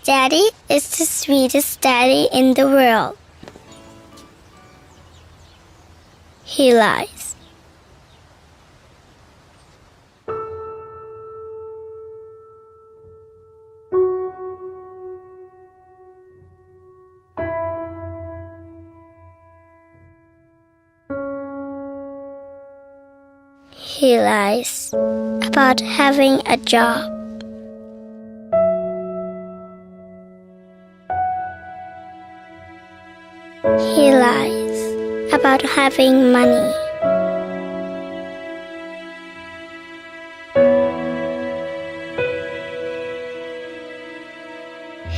daddy is the sweetest daddy in the world. He lies. He lies about having a job. He lies about having money.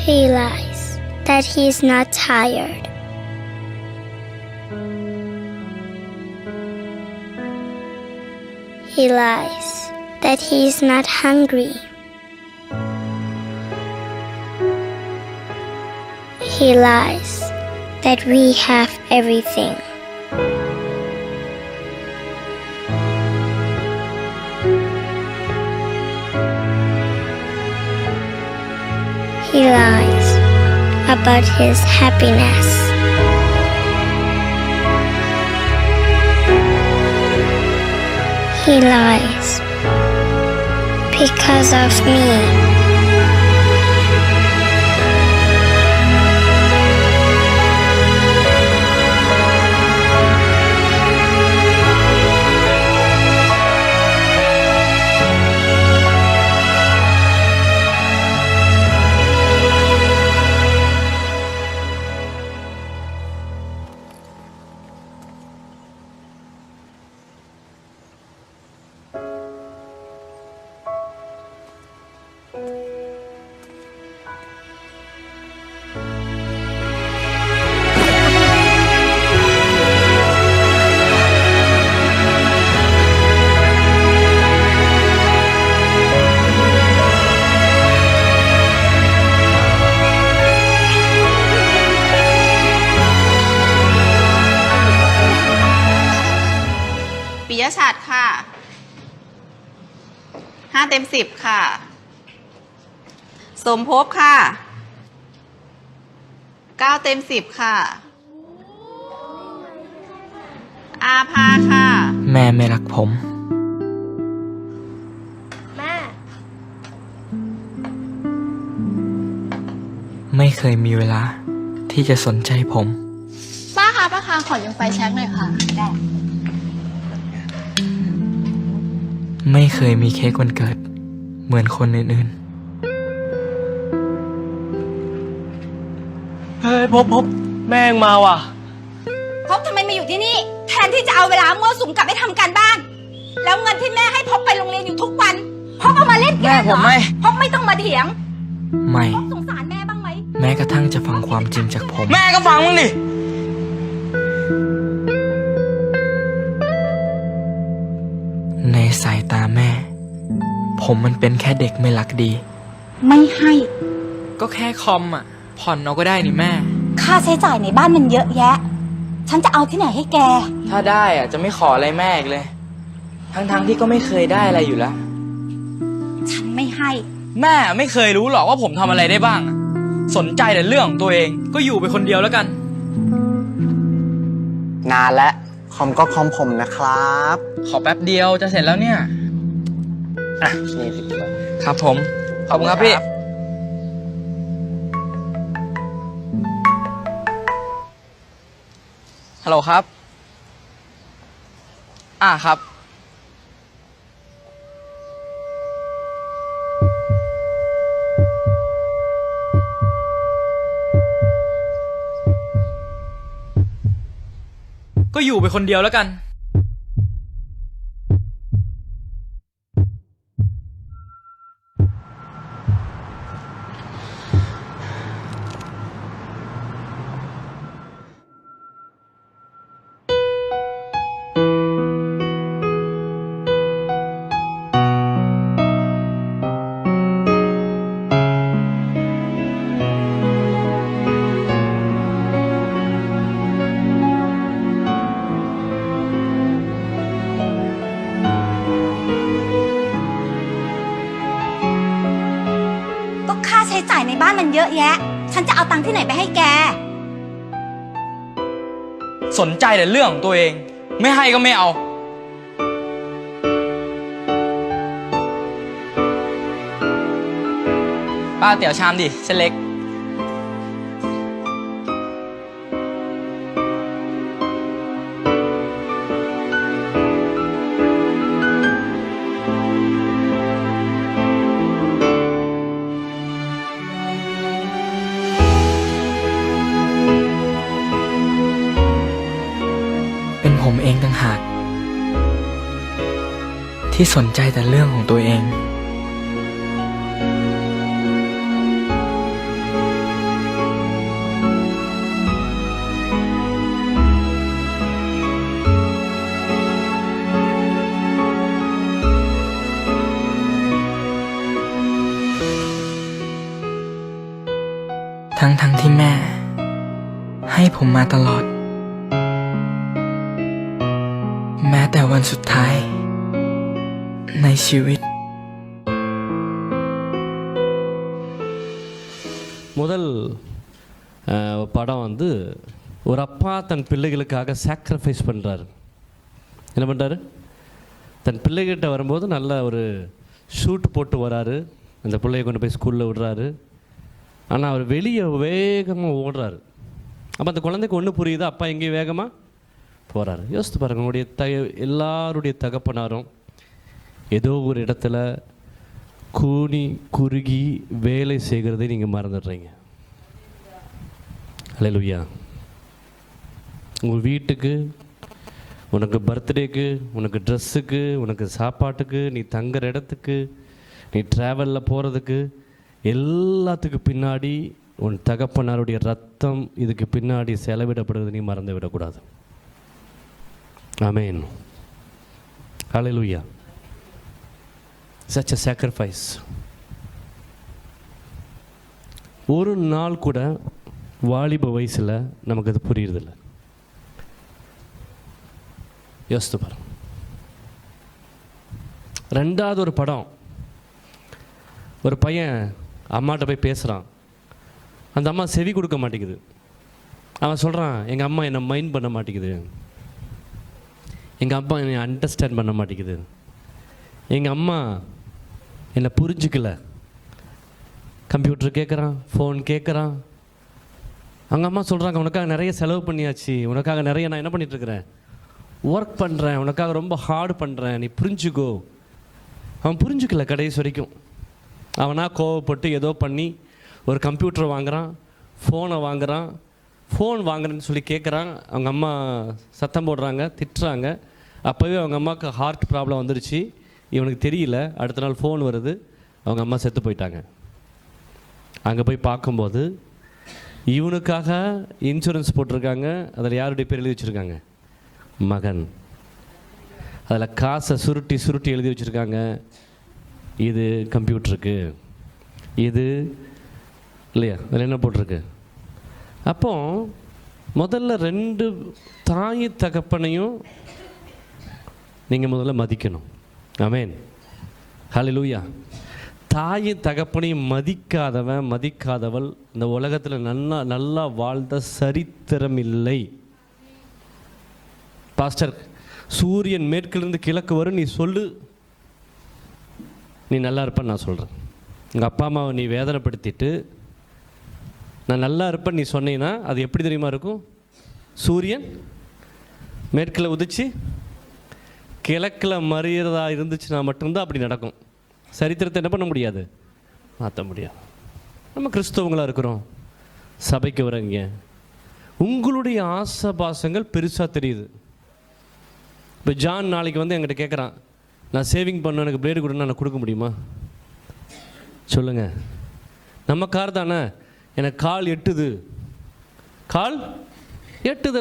He lies that he's not tired. He lies that he's not hungry. He lies that we have everything. He lies about his happiness. He lies because of me.ปิยชัดค่ะ5 เต็ม 10ค่ะสมภพค่ะ9 เต็ม 10ค่ะอาภาค่ะแม่ไม่รักผม แม่ ไม่เคยมีเวลาที่จะสนใจผม ป้าคะขอยืมไฟแช็กหน่อยค่ะได้ ไม่เคยมีเค้กวันเกิดเหมือนคนอื่นเฮ้ยพบแม่งมาว่ะ พบทำไมมาอยู่ที่นี่แทนที่จะเอาเวลามั่วสุมกลับไปทำการบ้านแล้วเงินที่แม่ให้พบไปโรงเรียนอยู่ทุกวันพบเอามาเล่นเกมเหรอพบไม่ต้องมาเถียง ไม่ พบสงสารแม่บ้างไหม แม้กระทั่งจะฟังความจริงจากผม แม่ก็ฟังมึงดิ ในสายตาแม่ ผมมันเป็นแค่เด็กไม่รักดี ไม่ให้ ก็แค่คอมอ่ะผ่อนเอาก็ได้นี่แม่ ค่าใช้จ่ายในบ้านมันเยอะแยะ ฉันจะเอาที่ไหนให้แก ถ้าได้อ่ะจะไม่ขออะไรแม่อีกเลย ทั้งที่ก็ไม่เคยได้อะไรอยู่แล้ว ฉันไม่ให้ แม่ไม่เคยรู้หรอกว่าผมทำอะไรได้บ้างอะสนใจแต่เรื่องของตัวเองก็อยู่ไปคนเดียวแล้วกัน นานและคอมก็คอมผมนะครับ ขอแป๊บเดียวจะเสร็จแล้วเนี่ย อ่ะนี่10 ตัว ครับผม ขอบคุณครับพี่ ฮัลโหลครับ ครับ ก็อยู่ไปคนเดียวแล้วกัน ายในบ้านมันเยอะแยะฉันจะเอาตังค์ที่ไหนไปให้แกสนใจแต่เรื่องของตัวเองไม่ให้ก็ไม่เอาป้าเตี๋ยวชามดิเส้นเล็กเป็นผมเองต่างหากที่สนใจแต่เรื่องของตัวเองทั้งที่แม่ให้ผมมาตลอดแม้แต่วันสุดท้ายในชีวิตமுதல் படம் வந்து ஒரு அப்பா தன் பிள்ளைகளுக்காக sacrifice பண்ணுறாரு. என்ன பண்ணுறாரு? தன் பிள்ளைகிட்ட வரும்போது நல்ல ஒரு ஷூட் போட்டு வராரு. அந்த பிள்ளையை கொண்டு போய் ஸ்கூலில் விடுறாரு. ஆனால் அவர் வெளியே வேகமாக ஓடுறாரு. அப்போ அந்த குழந்தைக்கு ஒன்று புரியுது, அப்பா எங்கேயும் வேகமாக போகிறாரு. யோசித்து பாருங்கள், உங்களுடைய எல்லாருடைய தகப்பனாரும் ஏதோ ஒரு இடத்துல கூனி குறுகி வேலை செய்கிறதை நீங்கள் மறந்துடுறீங்க. அல்லேலூயா. உங்கள் வீட்டுக்கு, உனக்கு பர்த்டேக்கு, உனக்கு ட்ரெஸ்ஸுக்கு, உனக்கு சாப்பாட்டுக்கு, நீ தங்குற இடத்துக்கு, நீ ட்ராவலில் போகிறதுக்கு, எல்லாத்துக்கு பின்னாடி உன் தகப்பனாருடைய ரத்தம் இதுக்கு பின்னாடி செலவிடப்படுறது நீ மறந்து விடக்கூடாது. ஆமென். ஹல்லேலூயா. such a sacrifice. ஒரு நாள் கூட வாலிப வயசில் நமக்கு அது புரியுறதில்ல. யோசித்து பாரு. ரெண்டாவது ஒரு படம், ஒரு பையன் அம்மாட்ட போய் பேசுகிறான். அந்த அம்மா செவி கொடுக்க மாட்டேங்குது. அவன் சொல்கிறான், எங்கள் அம்மா என்னை மைண்ட் பண்ண மாட்டேங்குது, எங்கள் அம்மா என்னை அண்டர்ஸ்டாண்ட் பண்ண மாட்டேங்குது, எங்கள் அம்மா என்னை புரிஞ்சுக்கல. கம்ப்யூட்டர் கேட்குறான், ஃபோன் கேட்குறான். அவங்க அம்மா சொல்கிறாங்க, உனக்காக நிறைய செலவு பண்ணியாச்சு, உனக்காக நிறைய நான் என்ன பண்ணிகிட்ருக்கிறேன், ஒர்க் பண்ணுறேன், உனக்காக ரொம்ப ஹார்டு பண்ணுறேன், நீ புரிஞ்சுக்கோ. அவன் புரிஞ்சுக்கல கடைசி வரைக்கும். அவனாக கோவப்பட்டு ஏதோ பண்ணி ஒரு கம்ப்யூட்டர் வாங்குகிறான், ஃபோனை வாங்குகிறான். ஃபோன் வாங்குறேன்னு சொல்லி கேட்குறான். அவங்க அம்மா சத்தம் போடுறாங்க, திட்டுறாங்க. அப்போவே அவங்க அம்மாவுக்கு ஹார்ட் ப்ராப்ளம் வந்துருச்சு. இவனுக்கு தெரியல. அடுத்த நாள் ஃபோன் வருது, அவங்க அம்மா செத்து போயிட்டாங்க. அங்கே போய் பார்க்கும்போது இவனுக்காக இன்சூரன்ஸ் போட்டிருக்காங்க. அதில் யாருடைய பேர் எழுதி வச்சுருக்காங்க? மகன். அதில் காசை சுருட்டி சுருட்டி எழுதி வச்சுருக்காங்க. இது கம்ப்யூட்டருக்கு, இது இல்லையா, அதில் என்ன போட்டிருக்கு? அப்போ முதல்ல ரெண்டு தாய் தகப்பனையும் நீங்கள் முதல்ல மதிக்கணும். ஆமென். ஹல்லேலூயா. தாய் தகப்பனையும் மதிக்காதவள் இந்த உலகத்தில் நல்லா வாழ்ந்த சரித்திரம் இல்லை. பாஸ்டர், சூரியன் மேற்கிலிருந்து கிழக்கு வரும் நீ சொல்லு, நீ நல்லா இருப்பேன்னு நான் சொல்கிறேன். உங்கள் அப்பா அம்மாவை நீ வேதனைப்படுத்திட்டு நான் நல்லா இருப்பேன் நீ சொன்னீங்கன்னா அது எப்படி தெரியுமா இருக்கும்? சூரியன் மேற்கில் உதிச்சு கிழக்கில் மறியறதா இருந்துச்சுன்னா மட்டும்தான் அப்படி நடக்கும். சரித்திரத்தை என்ன பண்ண முடியாது, மாற்ற முடியாது. நம்ம கிறிஸ்தவங்களாக இருக்கிறோம், சபைக்கு வரீங்க, உங்களுடைய ஆசபாசங்கள் பெருசாக தெரியுது. இப்போ ஜான் நாளைக்கு வந்து என்கிட்ட கேட்குறான், நான் சேவிங் பண்ண எனக்கு பிளேடு கொடுன்னா நான் கொடுக்க முடியுமா? சொல்லுங்கள். நம்ம கார் தானே, எனக்கு கால் எட்டுது,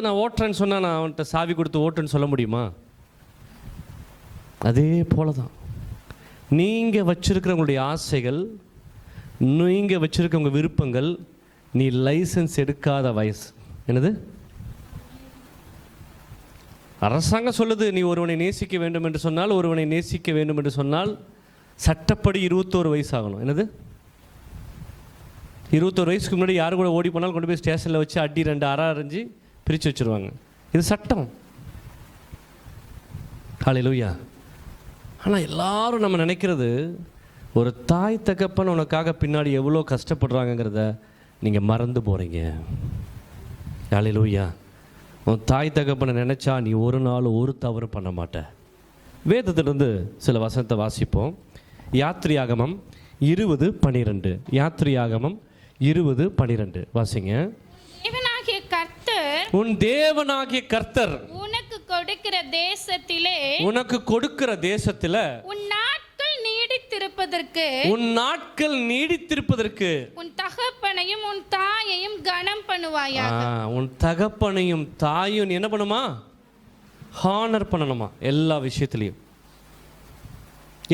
நான் ஓட்டுறேன்னு சொன்னால் நான் அவன்கிட்ட சாவி கொடுத்து ஓட்டுன்னு சொல்ல முடியுமா? அதே போல தான் நீங்கள் வச்சுருக்கிற உங்களுடைய ஆசைகள், நீங்கள் வச்சுருக்க உங்கள் விருப்பங்கள், நீ லைசன்ஸ் எடுக்காத வயசு. என்னது? அரசாங்கம் சொல்லுது, நீ ஒருவனை நேசிக்க வேண்டும் என்று சொன்னால் சட்டப்படி 21 வயசு ஆகணும். என்னது? 21 வயசுக்கு முன்னாடி யாரும் கூட ஓடி போனாலும் கொண்டு போய் ஸ்டேஷனில் வச்சு அடி 2 அரை அரைஞ்சி பிரித்து வச்சுருவாங்க. இது சட்டம். ஹல்லேலூயா. ஆனால் எல்லாரும் நம்ம நினைக்கிறது, ஒரு தாய் தகப்பன் உனக்காக பின்னாடி எவ்வளோ கஷ்டப்படுறாங்கங்கிறத நீங்கள் மறந்து போகிறீங்க. ஹல்லேலூயா. உன் தாய் தகப்பனை நினச்சா நீ ஒரு நாள் ஒரு தவறு பண்ண மாட்ட. வேதத்திலிருந்து சில வசனத்தை வாசிப்போம். யாத்ரியாகமம் 20:12. யாத்ரியாகமம் 20:12 வாசிங்க. தேவனாகிய கர்த்தர், உன் தேவனாகிய கர்த்தர் உனக்கு கொடுக்கிற தேசத்திலே, உனக்கு கொடுக்கிற தேசத்துல உன் நாட்கள் நீடித்திருப்பதற்கு, உன் நாட்கள் நீடித்திருப்பதற்கு உன் தகப்பனையும் உன் தாயையும் கனம் பண்ணுவாயாக. உன் தகப்பனையும் தாயும் நீ என்ன பண்ணுமா? ஹானர் பண்ணணுமா எல்லா விஷயத்துலையும்.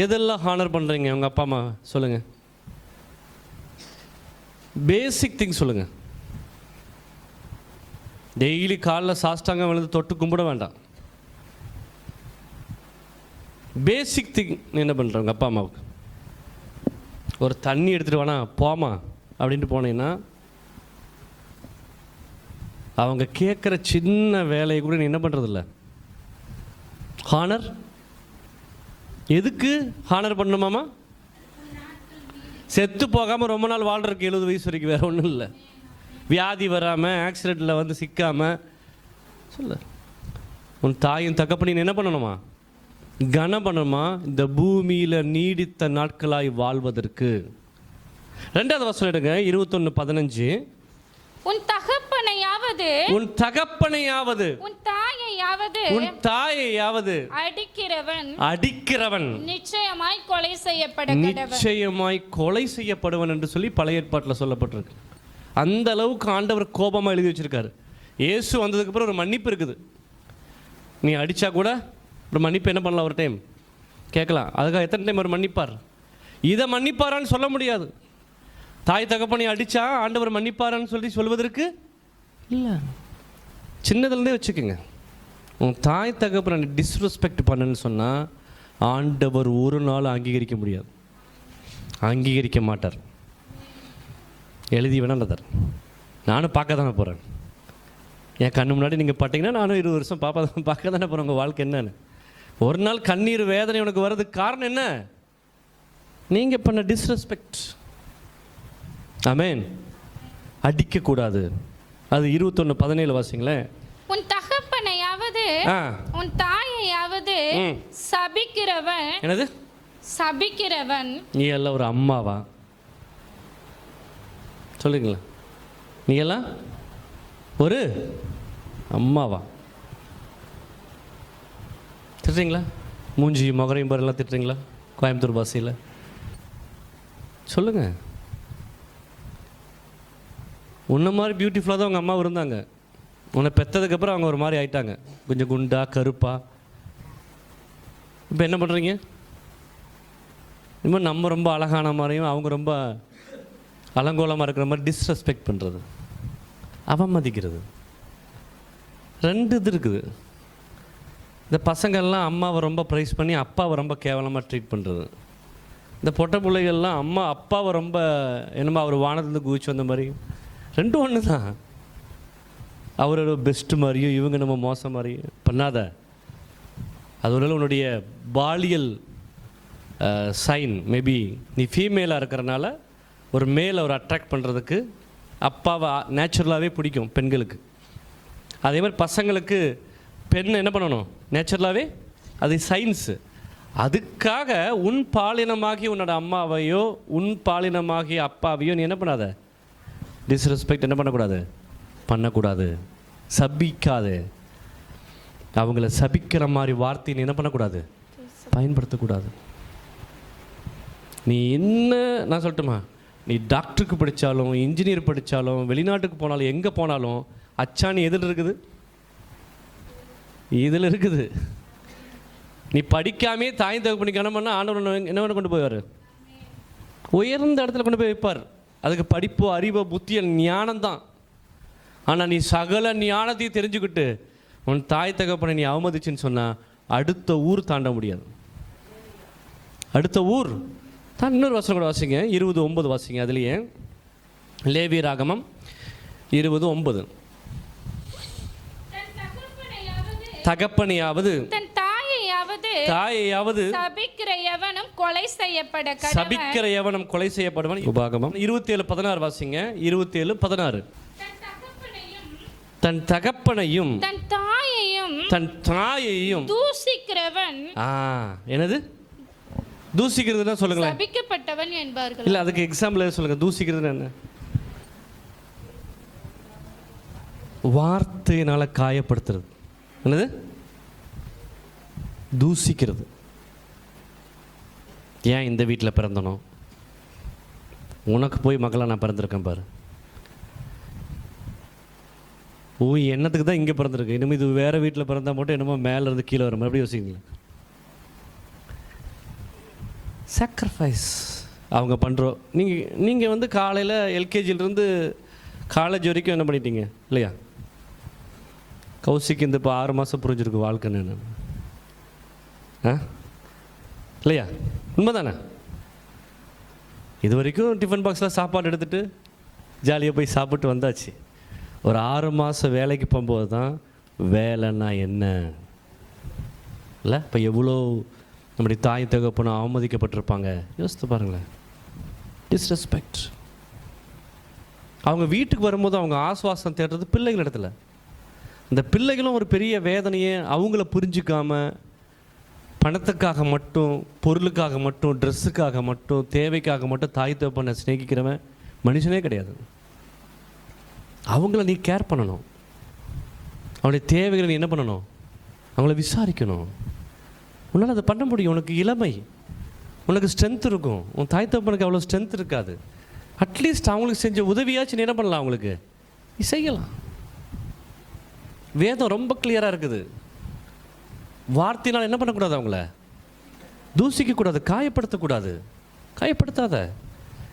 எதெல்லாம் ஹானர் பண்ணுறீங்க உங்கள் அப்பா அம்மா? சொல்லுங்கள். பேசிக் திங் சொல்லுங்கள். டெய்லி காலைல சாஷ்டாங்க விழுந்து தொட்டு கும்பிட வேண்டாம். பேசிக் திங் என்ன பண்ணுற உங்கள் அப்பா அம்மாவுக்கு? ஒரு தண்ணி எடுத்துகிட்டு வேணா போமா அப்படின்ட்டு போனீங்கன்னா அவங்க கேட்குற சின்ன வேலையை கூட நீ என்ன பண்ணுறதில்ல? ஹானர். எதுக்கு ஹானர் பண்ணணுமாமா? செத்து போகாமல் ரொம்ப நாள் வாழ்றதுக்கு 70 வயசு வரைக்கும், வேறு ஒன்றும் இல்லை. வியாதி வராமல், ஆக்சிடெண்ட்டில் வந்து சிக்காமல். சொல்ல, உன் தாயும் தகப்பனையும் என்ன பண்ணணுமா? கனம் பண்ணணுமா? இந்த பூமியில் நீடித்த நாட்களாய் வாழ்வதற்கு. 2வது வசனம் எடுங்க. 21:15. உன் தகப்பனையாவது, உன் தகப்பனையாவது, உன் தாயையாவது, உன் தாயையாவது அடிக்கிறவன் நிச்சயமாய் கொலை செய்யப்படுவன், நிச்சயமாய் கொலை செய்யப்படுவன் என்று சொல்லி பழைய ஏற்பாட்டில் சொல்லப்பட்டிருக்கு. அந்த அளவுக்கு ஆண்டவர் கோபமாக எழுதி வச்சிருக்காரு. இயேசு வந்ததுக்கு அப்புறம் ஒரு மன்னிப்பு இருக்குது. நீ அடித்தா கூட ஒரு மன்னிப்பு என்ன பண்ணலாம்? ஒரு டைம் கேட்கலாம். அதுக்காக எத்தனை டைம் அவர் மன்னிப்பார்? இதை மன்னிப்பாரான்னு சொல்ல முடியாது. தாய் தகப்பனை அடித்தா ஆண்டவர் மன்னிப்பாரான்னு சொல்லி சொல்வதற்கு இல்லை. சின்னதுலேருந்தே வச்சுக்கோங்க. உன் தாய் தகப்பனை டிஸ்ரெஸ்பெக்ட் பண்ணுன்னு சொன்னால் ஆண்டவர் ஒரு நாள் அங்கீகரிக்க முடியாது, அங்கீகரிக்க மாட்டார். எழுதி வேணால் நானும் பார்க்க தானே போகிறேன். என் கண்ணு முன்னாடி நீங்கள் பார்த்தீங்கன்னா நானும் 20 வருஷம் பார்க்க தானே போகிறேன் உங்கள் வாழ்க்கை என்னன்னு. ஒரு நாள் கண்ணீர் வேதனை உனக்கு வர்றதுக்கு காரணம் என்ன? நீங்கள் பண்ண டிஸ்ரெஸ்பெக்ட். ஆமென். அடிக்கக்கூடாது. அது 21:17 வாசிங்களேன். உன் தகப்பனையாவது உன் தாயையாவது சபிக்கிறவன். என்னது சபிக்கிறவன்? நீ எல்லாம் ஒரு அம்மாவா? சொல்லுங்களா? நீ எல்லாம் ஒரு அம்மாவா? திட்டுறீங்களா? மூஞ்சி மகரையும் பாரெல்லாம் திட்டுறீங்களா? கோயம்புத்தூர் பாஷையில் சொல்லுங்கள். உன்ன மாதிரி பியூட்டிஃபுல்லாக தான் அவங்க அம்மா இருந்தாங்க. உன்னை பெற்றதுக்கப்புறம் அவங்க ஒரு மாதிரி ஆயிட்டாங்க, கொஞ்சம் குண்டா கருப்பா. இப்போ என்ன பண்ணுறீங்க? இனிமேல் நம்ம ரொம்ப அழகான மாதிரியும் அவங்க ரொம்ப அலங்கோலமாக இருக்கிற மாதிரி டிஸ்ரெஸ்பெக்ட் பண்ணுறது, அவமதிக்கிறது. 2 இது இருக்குது. இந்த பசங்கள்லாம் அம்மாவை ரொம்ப ப்ரைஸ் பண்ணி அப்பாவை ரொம்ப கேவலமாக ட்ரீட் பண்ணுறது. இந்த பொட்டை பிள்ளைகள்லாம் அப்பாவை ரொம்ப என்னமோ அவர் வானத்துலேருந்து குதிச்சு வந்த மாதிரி. 2 ஒன்று தான். அவரோட பெஸ்ட்டு மாதிரியும் இவங்க நம்ம மோசம் மாதிரியும் பண்ணாத. அதுவரை உன்னுடைய பாலியல் சைன் மேபி நீ ஃபீமேலாக இருக்கிறனால ஒரு மேல் அவர் அட்ராக்ட் பண்ணுறதுக்கு அப்பாவை நேச்சுரலாகவே பிடிக்கும் பெண்களுக்கு. அதே மாதிரி பசங்களுக்கு பெண் என்ன பண்ணணும்? நேச்சுரலாகவே அது சயின்ஸு. அதுக்காக உன் பாலினமாகி உன்னோட அம்மாவையோ உன் பாலினமாகிய அப்பாவையோ நீ என்ன பண்ணாத? டிஸ்ரெஸ்பெக்ட் என்ன பண்ணக்கூடாது? பண்ணக்கூடாது. சபிக்காது. அவங்கள சபிக்கிற மாதிரி வார்த்தை நீ என்ன பண்ணக்கூடாது? பயன்படுத்தக்கூடாது. நீ என்ன நான் சொல்லட்டுமா? நீ டாக்டருக்கு படித்தாலும் இன்ஜினியர் படித்தாலும் வெளிநாட்டுக்கு போனாலும் எங்கே போனாலும் அச்சாணி எதில் இருக்குது? இதில் இருக்குது. நீ படிக்காமே தாய் தகப்பனை கனம் பண்ணால் ஆண்டவர் என்ன கொண்டு போவார்? உயர்ந்த இடத்துல கொண்டு போய் வைப்பார். அதுக்கு படிப்போ அறிவோ புத்தியோ ஞானம்தான். ஆனால் நீ சகல ஞானத்தையும் தெரிஞ்சுக்கிட்டு உன் தாய் தகப்பனை நீ அவமதிச்சுன்னு சொன்னால் அடுத்த ஊர் தாண்ட முடியாது. அடுத்த ஊர் தான். இன்னொரு வசனம் கூட வாசிங்க. 20:9 வாசிங்க. அதுலேயே லேவியராகமம் 20:9. தகப்பனையாவது தன் தாயையாவது சபிக்கிற எவனும் கொலை செய்யப்பட கடவன். சபிக்கிற எவனும் கொலை செய்யப்படுவன். உபாகமம் 27:16 வாசிங்க. 27:16. தன் தகப்பனையும் தன் தாயையும் தூசிக்கிறவன். என்னது தூசிக்கிறதுனா சொல்லுங்களேன். சபிக்கப்பட்டவன் என்பார்கள். இல்ல அதுக்கு எக்ஸாம்பிள் சொல்லுங்க. தூசிக்கிறது என்ன? வார்த்தையினால காயப்படுத்துறது. என்னது? தூசிக்கிறது. ஏன் இந்த வீட்டில் பிறந்தனோ, உனக்கு போய் மகளா நான் பிறந்திருக்கேன் பாரு, எண்ணத்துக்கு தான் இங்கே பிறந்திருக்கு, இனிமேல் இது வேறு வீட்டில் பிறந்தா மட்டும் என்னமோ மேலே இருந்து கீழே வர மாதிரி யோசிங்களேன். சாக்ரிஃபைஸ் அவங்க பண்ணுறோம். நீங்கள் வந்து காலையில் எல்கேஜிலேருந்து காலேஜ் வரைக்கும் என்ன பண்ணிட்டீங்க இல்லையா? கௌசிக்கு இந்த இப்போ 6 மாதம் புரிஞ்சிருக்கு வாழ்க்கைன்னு என்ன இல்லையா? உண்மை தானே? இது வரைக்கும் டிஃபன் பாக்ஸில் சாப்பாடு எடுத்துகிட்டு ஜாலியாக போய் சாப்பிட்டு வந்தாச்சு. ஒரு 6 மாதம் வேலைக்கு போகும்போது தான் வேலைன்னா என்ன இல்லை. இப்போ எவ்வளோ நம்முடைய தாய் தகப்பனும் அவமதிக்கப்பட்டிருப்பாங்க யோசித்து பாருங்களேன். டிஸ்ரெஸ்பெக்ட். அவங்க வீட்டுக்கு வரும்போது அவங்க ஆசுவாசம் தேடுறது பிள்ளைகள் இடத்துல. இந்த பிள்ளைகளும் ஒரு பெரிய வேதனையை அவங்கள புரிஞ்சிக்காம பணத்துக்காக மட்டும், பொருளுக்காக மட்டும், ட்ரெஸ்ஸுக்காக மட்டும், தேவைக்காக மட்டும் தாய் தகப்பனை சிநேகிக்கிறவன் மனுஷனே கிடையாது. அவங்கள நீ கேர் பண்ணணும். அவனுடைய தேவைகளை நீ என்ன பண்ணணும்? அவங்கள விசாரிக்கணும். உன்னால் அதை பண்ண முடியும். உனக்கு இளமை, உனக்கு ஸ்ட்ரென்த் இருக்கும். உன் தாய் தகப்பனுக்கு அவ்வளோ ஸ்ட்ரென்த் இருக்காது. அட்லீஸ்ட் அவங்களுக்கு செஞ்ச உதவியாச்சும் நீ என்ன பண்ணலாம்? அவங்களுக்கு நீ செய்யலாம். வேதம் ரொம்ப கிளியராக இருக்குது. வார்த்தையினால் என்ன பண்ணக்கூடாது? அவங்கள தூசிக்கக்கூடாது, காயப்படுத்தக்கூடாது. காயப்படுத்தாத.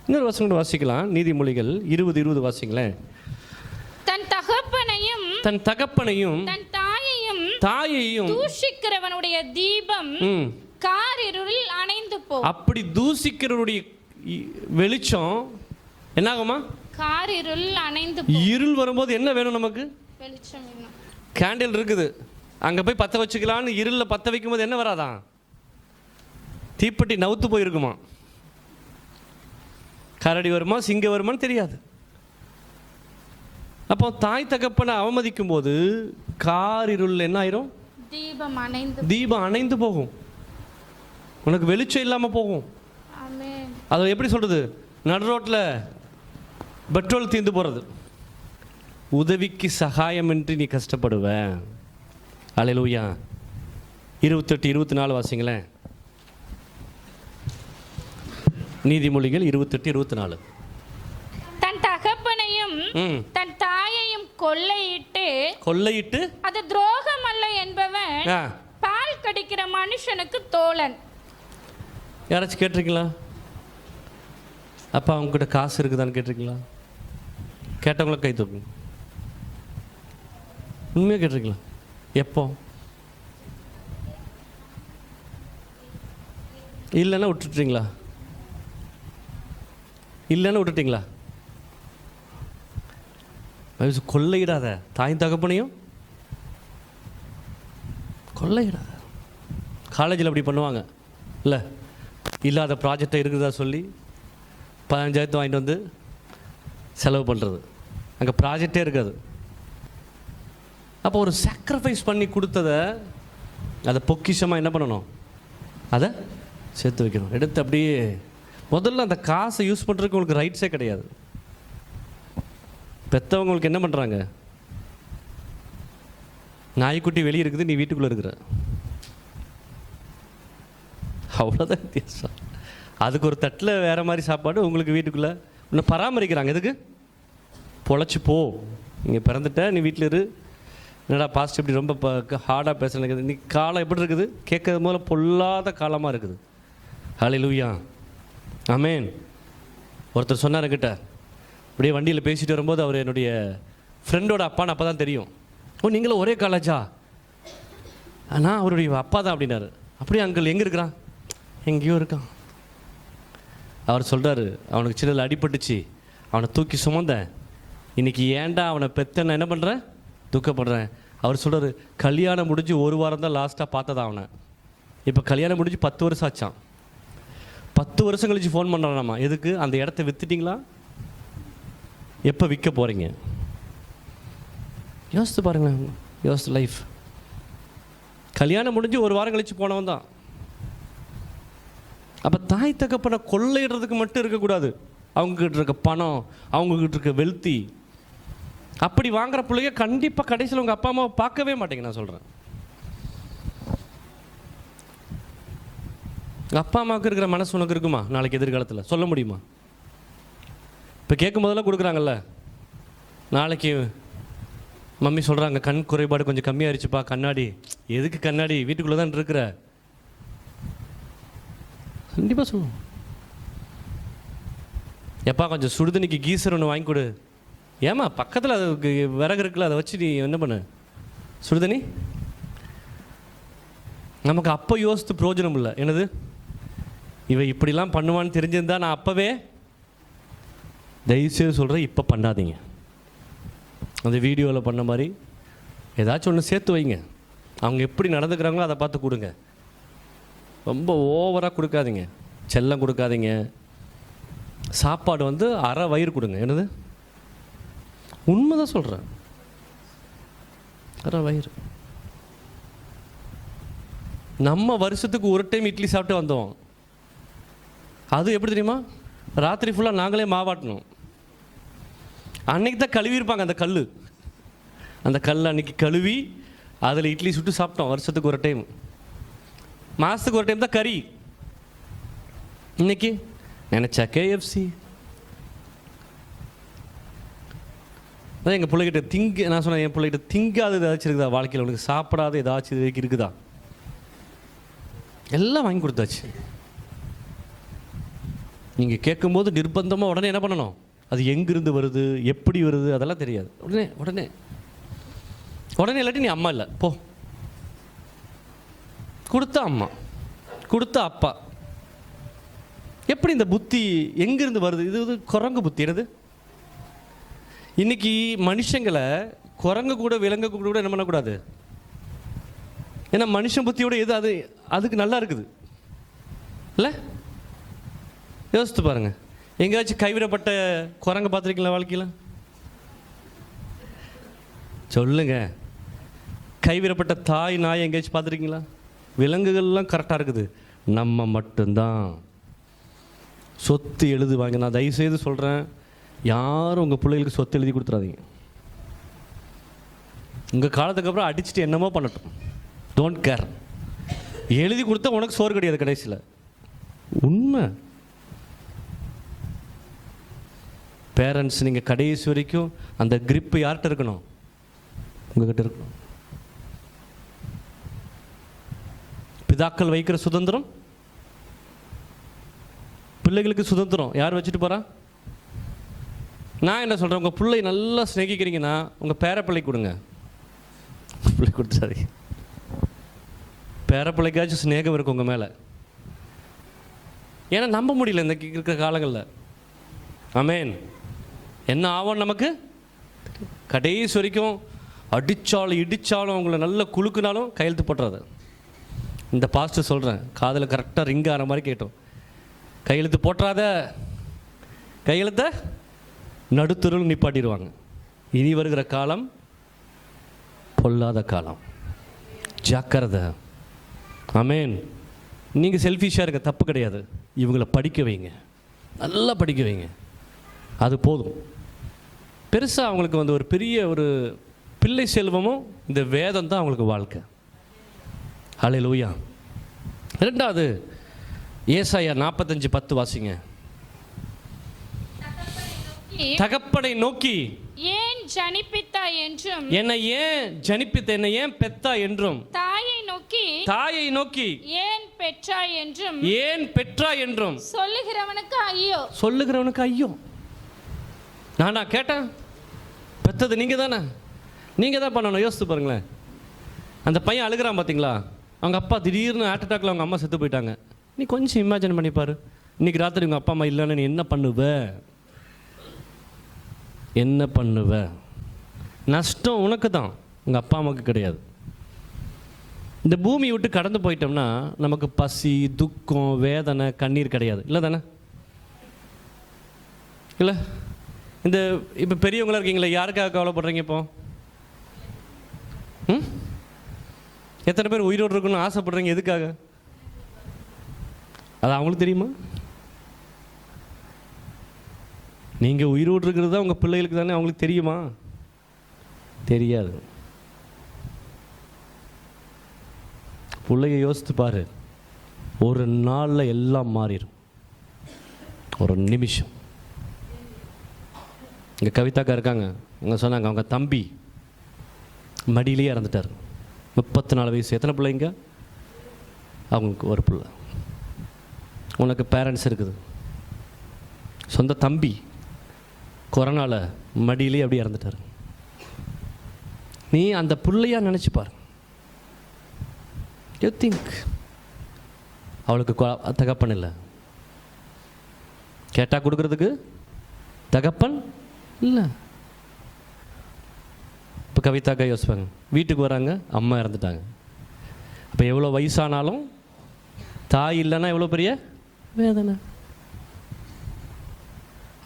இன்னொரு வசனம் வாசிக்கலாம். நீதிமொழிகள் 20:20 வாசிங்களேன். தன் தகப்பனையும் தன் தாயையும் தூஷிக்கிறவனுடைய தீபம் காரிருளில் அணைந்து போ. அப்படி தூசிக்கிறவனுடைய வெளிச்சம் என்னாகுமா? காரிருள் அணைந்து போ. இருள் வரும்போது என்ன வேணும் நமக்கு? வெளிச்சம் வேணும். கேண்டில் இருக்குது, அங்கே போய் பற்ற வச்சுக்கலான்னு இருளில் பற்ற வைக்கும்போது என்ன வராதான்? தீப்பெட்டி நவுத்து போயிருக்குமா? கரடி வருமா சிங்க வருமான்னு தெரியாது. அப்போ தாய் தகப்பனை அவமதிக்கும் போது காரிருள் என்ன ஆயிரும்? தீபம் அணைந்து போகும். உனக்கு வெளிச்சம் இல்லாமல் போகும். அதை எப்படி சொல்றது? நடு ரோட்டில் பெட்ரோல் தீர்ந்து போகிறது. உதவிக்கு சகாயமின்றி நீ கஷ்டப்படுவ. அல்லேலூயா. 28-24 வாசிங்களேன். நீதிமொழிகள் 28-24. தன் தகப்பனையும் தன் தாயையும் கொள்ளையிட்டு அது துரோகம் அல்ல என்பவன் பால் கடிக்கிற மனுஷனுக்கு தோழன். யாராச்சும் கேட்டிருக்கீங்களா? அப்பா அவங்ககிட்ட காசு இருக்குதான்னு கேட்டிருக்கீங்களா? கேட்டவங்கள கை தூக்குங்க. உண்மையாக கேட்டிருக்கீங்களா? எப்போ? இல்லைன்னா விட்டுட்டீங்களா? கொள்ளையிடாத. தாய் தகப்பனையும் கொள்ளையிடாத. காலேஜில் அப்படி பண்ணுவாங்க இல்லை? இல்லாத ப்ராஜெக்டை இருக்குதா சொல்லி 15,000 வாங்கிட்டு வந்து செலவு பண்ணுறது. அங்கே ப்ராஜெக்டே இருக்காது. அப்போ ஒரு சாக்ரிஃபைஸ் பண்ணி கொடுத்ததை அதை பொக்கிஷமாக என்ன பண்ணணும்? அதை சேர்த்து வைக்கணும். எடுத்து அப்படியே முதல்ல அந்த காசை யூஸ் பண்ணுறதுக்கு உங்களுக்கு ரைட்ஸே கிடையாது. பெற்றவங்களுக்கு என்ன பண்ணுறாங்க? நாய்க்குட்டி வெளியே இருக்குது, நீ வீட்டுக்குள்ளே இருக்கிற, அவ்வளோதான் வித்தியாசம். அதுக்கு ஒரு தட்டில் வேறு மாதிரி சாப்பாடு, உங்களுக்கு வீட்டுக்குள்ளே உன்னை பராமரிக்கிறாங்க. எதுக்கு? பொழைச்சி போ, இங்கே பிறந்துட்ட, நீ வீட்டில் இரு. என்னடா பாஸ்ட் இப்படி ரொம்ப ஹார்டாக பேசுகிறது? நீ காலம் எப்படி இருக்குது? கேட்கறது போல பொல்லாத காலமாக இருக்குது. ஹல்லேலூயா, ஆமென். ஒருத்தர் சொன்னார் என்கிட்ட, அப்படியே வண்டியில் பேசிட்டு வரும்போது, அவர் என்னுடைய ஃப்ரெண்டோட அப்பான்னு அப்போ தான் தெரியும். ஓ, நீங்களும் ஒரே காலேஜா? ஆனால் அவருடைய அப்பா தான் அப்படின்னாரு. அப்படியே அங்கிள் எங்கே இருக்கிறான்? எங்கேயோ இருக்கான். அவர் சொல்கிறாரு, அவனுக்கு சின்னதில் அடிபட்டுச்சு, அவனை தூக்கி சுமந்தேன். இன்றைக்கி ஏன்டா அவனை பெத்த நான் என்ன பண்ணுறேன், துக்கப்படுறேன். அவர் சொல்கிறார், கல்யாணம் முடிஞ்சு 1 வாரம் தான் லாஸ்ட்டாக பார்த்ததா அவனை. இப்போ கல்யாணம் முடிஞ்சு 10 வருஷம் ஆச்சான். 10 வருஷம் கழிச்சு ஃபோன் பண்ணுறானாம்மா. எதுக்கு? அந்த இடத்த விற்றுட்டிங்களா, எப்போ விற்க போகிறீங்க? யோசித்து பாருங்களேன், யோசித்து லைஃப். கல்யாணம் முடிஞ்சு 1 வாரம் கழித்து போனவன் தான். அப்போ தாய் தகப்பனை கொள்ளையிடுறதுக்கு மட்டும் இருக்கக்கூடாது. அவங்கக்கிட்ட இருக்க பணம், அவங்கக்கிட்ட இருக்க வெல்த்தி, அப்படி வாங்குற பிள்ளைங்க கண்டிப்பாக கடைசியில் உங்கள் அப்பா அம்மாவை பார்க்கவே மாட்டேங்க. நான் சொல்கிறேன், அப்பா அம்மாவுக்கு இருக்கிற மனசு உனக்கு இருக்குமா நாளைக்கு எதிர்காலத்தில்? சொல்ல முடியுமா? இப்போ கேட்கும் போதெல்லாம் கொடுக்குறாங்கல்ல, நாளைக்கு மம்மி சொல்கிறாங்க கண் குறைபாடு கொஞ்சம் கம்மியாகிடுச்சுப்பா, கண்ணாடி. எதுக்கு கண்ணாடி, வீட்டுக்குள்ளே தான் இருக்கிற. கண்டிப்பாக சொல்லுவோம், எப்பா கொஞ்சம் சுடுதண்ணிக்கு கீசர் ஒன்று வாங்கி கொடு. ஏமா பக்கத்தில் அது விறகு இருக்குல்ல, அதை வச்சு நீ என்ன பண்ணு, சுடுதண்ணி. நமக்கு அப்போ யோசித்து பிரயோஜனம் இல்லை. என்னது, இவன் இப்படிலாம் பண்ணுவான்னு தெரிஞ்சிருந்தா நான் அப்போவே. தயவுசெய்து சொல்கிறேன், இப்போ பண்ணாதீங்க. அந்த வீடியோவில் பண்ண மாதிரி ஏதாச்சும் ஒன்று சேர்த்து வைங்க. அவங்க எப்படி நடந்துக்கிறாங்களோ அதை பார்த்து கொடுங்க. ரொம்ப ஓவராக கொடுக்காதீங்க, செல்லம் கொடுக்காதீங்க. சாப்பாடு வந்து அரை வயிறு கொடுங்க. என்னது, உண்மை தான் சொல்கிறேன், அரை வயிறு. நம்ம வருஷத்துக்கு 1 டைம் இட்லி சாப்பிட்டு வந்தோம். அது எப்படி தெரியுமா, ராத்திரி ஃபுல்லாக நாங்களே மாவாட்டணும். அன்னைக்கு தான் கழுவிருப்பாங்க அந்த கல் அன்னைக்கு கழுவி அதில் இட்லி சுட்டு சாப்பிட்டோம். வருஷத்துக்கு 1 டைம், மாதத்துக்கு 1 டைம் தான் கறி. இன்னைக்கு நினச்சா KFC. அதான் எங்கள் பிள்ளைகிட்ட நான் சொன்னேன், என் பிள்ளைகிட்ட திங்காது ஏதாச்சும் இருக்குதா வாழ்க்கையில், உனக்கு சாப்பிடாத ஏதாச்சும் இது இருக்குதா? எல்லாம் வாங்கி கொடுத்தாச்சு. நீங்கள் கேட்கும்போது நிர்பந்தமாக உடனே என்ன பண்ணணும், அது எங்கிருந்து வருது, எப்படி வருது, அதெல்லாம் தெரியாது. உடனே இல்லாட்டி நீ அம்மா இல்லை போ. கொடுத்தா அம்மா, கொடுத்தா அப்பா. எப்படி இந்த புத்தி எங்கிருந்து வருது? இது குரங்கு புத்தி. என்னது, இன்னைக்கு மனுஷங்களை குரங்கு கூட விலங்கு கூட என்ன பண்ணக்கூடாது. ஏன்னா மனுஷன் புத்தியோட எது அதுக்கு நல்லா இருக்குது இல்லை? யோசித்து பாருங்க, எங்கேயாச்சும் கைவிடப்பட்ட குரங்கு பார்த்துருக்கீங்களா வாழ்க்கையில்? சொல்லுங்க, கைவிடப்பட்ட தாய் நாய் எங்கேயாச்சும் பார்த்துருக்கீங்களா? விலங்குகள்லாம் கரெக்டாக இருக்குது, நம்ம மட்டும்தான் சொத்து எழுதுவாங்க. நான் தயவுசெய்து சொல்கிறேன், யாரும் உங்கள் பிள்ளைகளுக்கு சொத்து எழுதி கொடுத்துறாதீங்க. உங்கள் காலத்துக்கு அப்புறம் அடிச்சுட்டு என்னமோ பண்ணட்டும், டோன்ட் கேர். எழுதி கொடுத்தா உனக்கு சோறு கிடையாது கடைசியில். உண்மை. பேரண்ட்ஸ், நீங்கள் கடைசி வரைக்கும் அந்த கிரிப்பு யார்கிட்ட இருக்கணும்? உங்ககிட்ட இருக்கணும். பிதாக்கள் வைக்கிற சுதந்திரம், பிள்ளைகளுக்கு சுதந்திரம் யார் வச்சுட்டு போகிறா? நான் என்ன சொல்கிறேன், உங்கள் பிள்ளை நல்லா ஸ்நேகிக்கிறீங்கன்னா உங்கள் பேரப்பிள்ளை கொடுங்க. பிள்ளை கொடுத்துறாதீங்க. பேரப்பிள்ளைக்காச்சும் ஸ்நேகம் இருக்கும் உங்கள் மேலே. ஏன்னா நம்ப முடியல இந்த இருக்கிற காலங்களில். ஆமேன். என்ன ஆகும் நமக்கு? கடைசி வரைக்கும் அடித்தாலும் இடித்தாலும் அவங்கள நல்லா குலுக்குனாலும் கையெழுத்து போட்டுறாது. இந்த பாஸ்டர் சொல்கிறேன், காதில் கரெக்டாக ரிங் ஆகிற மாதிரி கேட்டோம். கையெழுத்து போட்டுறாத, கையெழுத்த நடுத்தருள் நிப்பாட்டிடுவாங்க. இனி வருகிற காலம் பொல்லாத காலம், ஜாக்கிரதை. ஆமேன். நீங்கள் செல்ஃபிஷாக இருக்க தப்பு கிடையாது. இவங்களை படிக்க வைங்க, நல்லா படிக்க வைங்க, அது போதும். பெருசாக அவங்களுக்கு வந்து ஒரு பெரிய ஒரு பிள்ளை செல்வமும் இந்த வேதம் தான் அவங்களுக்கு வாழ்க்கை. ஹல்லேலூயா. 2வது ஏசாயா 45:10 வாசிங்க. தகப்பனை நோக்கி ஏன் ஜனிப்பித்தாய் என்றும், என்னை ஏன் ஜனிப்பித்த, என்னை ஏன் பெத்தா என்றும், தாயை நோக்கி ஏன் பெற்றாய் என்றும், ஏன் பெற்றாய் என்றும் சொல்லுகிறவனுக்கு ஐயோ. நானா கேட்டேன்? பெத்தது நீங்கள் தானே, நீங்கள் தான் பண்ணணும். யோசித்து பாருங்களேன். அந்த பையன் அழுகிறான் பார்த்தீங்களா? அவங்க அப்பா திடீர்னு ஹார்ட் அட்டாக்ல அவங்க அம்மா செத்து போயிட்டாங்க. நீ கொஞ்சம் இமேஜின் பண்ணிப்பாரு, இன்னைக்கு ராத்திரி உங்கள் அப்பா அம்மா இல்லைன்னு நீ என்ன பண்ணுவ? என்ன பண்ணுவ? நஷ்டம் உனக்கு தான், உங்கள் அப்பா அம்மாவுக்கு கிடையாது. இந்த பூமியை விட்டு கடந்து போயிட்டோம்னா நமக்கு பசி, துக்கம், வேதனை, கண்ணீர் கிடையாது. இல்லை தானே? இல்லை? இந்த இப்போ பெரியவங்களாம் இருக்கீங்களா, யாருக்காக கவலைப்படுறீங்க இப்போ? எத்தனை பேர் உயிரோடு இருக்கணும்னு ஆசைப்படுறீங்க? எதுக்காக? அது அவங்களுக்கு தெரியுமா? நீங்கள் உயிரோடு இருக்கிறது தான் உங்கள் பிள்ளைகளுக்கு தானே, அவங்களுக்கு தெரியுமா? தெரியாது. பிள்ளைய யோசித்து பாரு, ஒரு நாளில் எல்லாம் மாறிடும், ஒரு நிமிஷம். இங்கே கவிதாக்கா இருக்காங்க, அவங்க சொன்னாங்க அவங்க தம்பி மடியிலேயே இறந்துட்டார். 34 வயசு. எத்தனை பிள்ளைங்க? அவங்களுக்கு ஒரு பிள்ளை. உனக்கு பேரண்ட்ஸ் இருக்குது. சொந்த தம்பி கொரோனாவில் மடியிலேயே அப்படி இறந்துட்டார். நீ அந்த பிள்ளையா நினச்சிப்பார். யூ திங்க் அவளுக்கு தகப்பன் இல்லை, கேட்டால் கொடுக்கறதுக்கு தகப்பன் இல்லை. இப்போ கவிதாக்கா யோசிப்பாங்க, வீட்டுக்கு வராங்க, அம்மா இறந்துட்டாங்க. அப்போ எவ்வளோ வயசானாலும் தாய் இல்லைன்னா எவ்வளோ பெரிய வேதனை.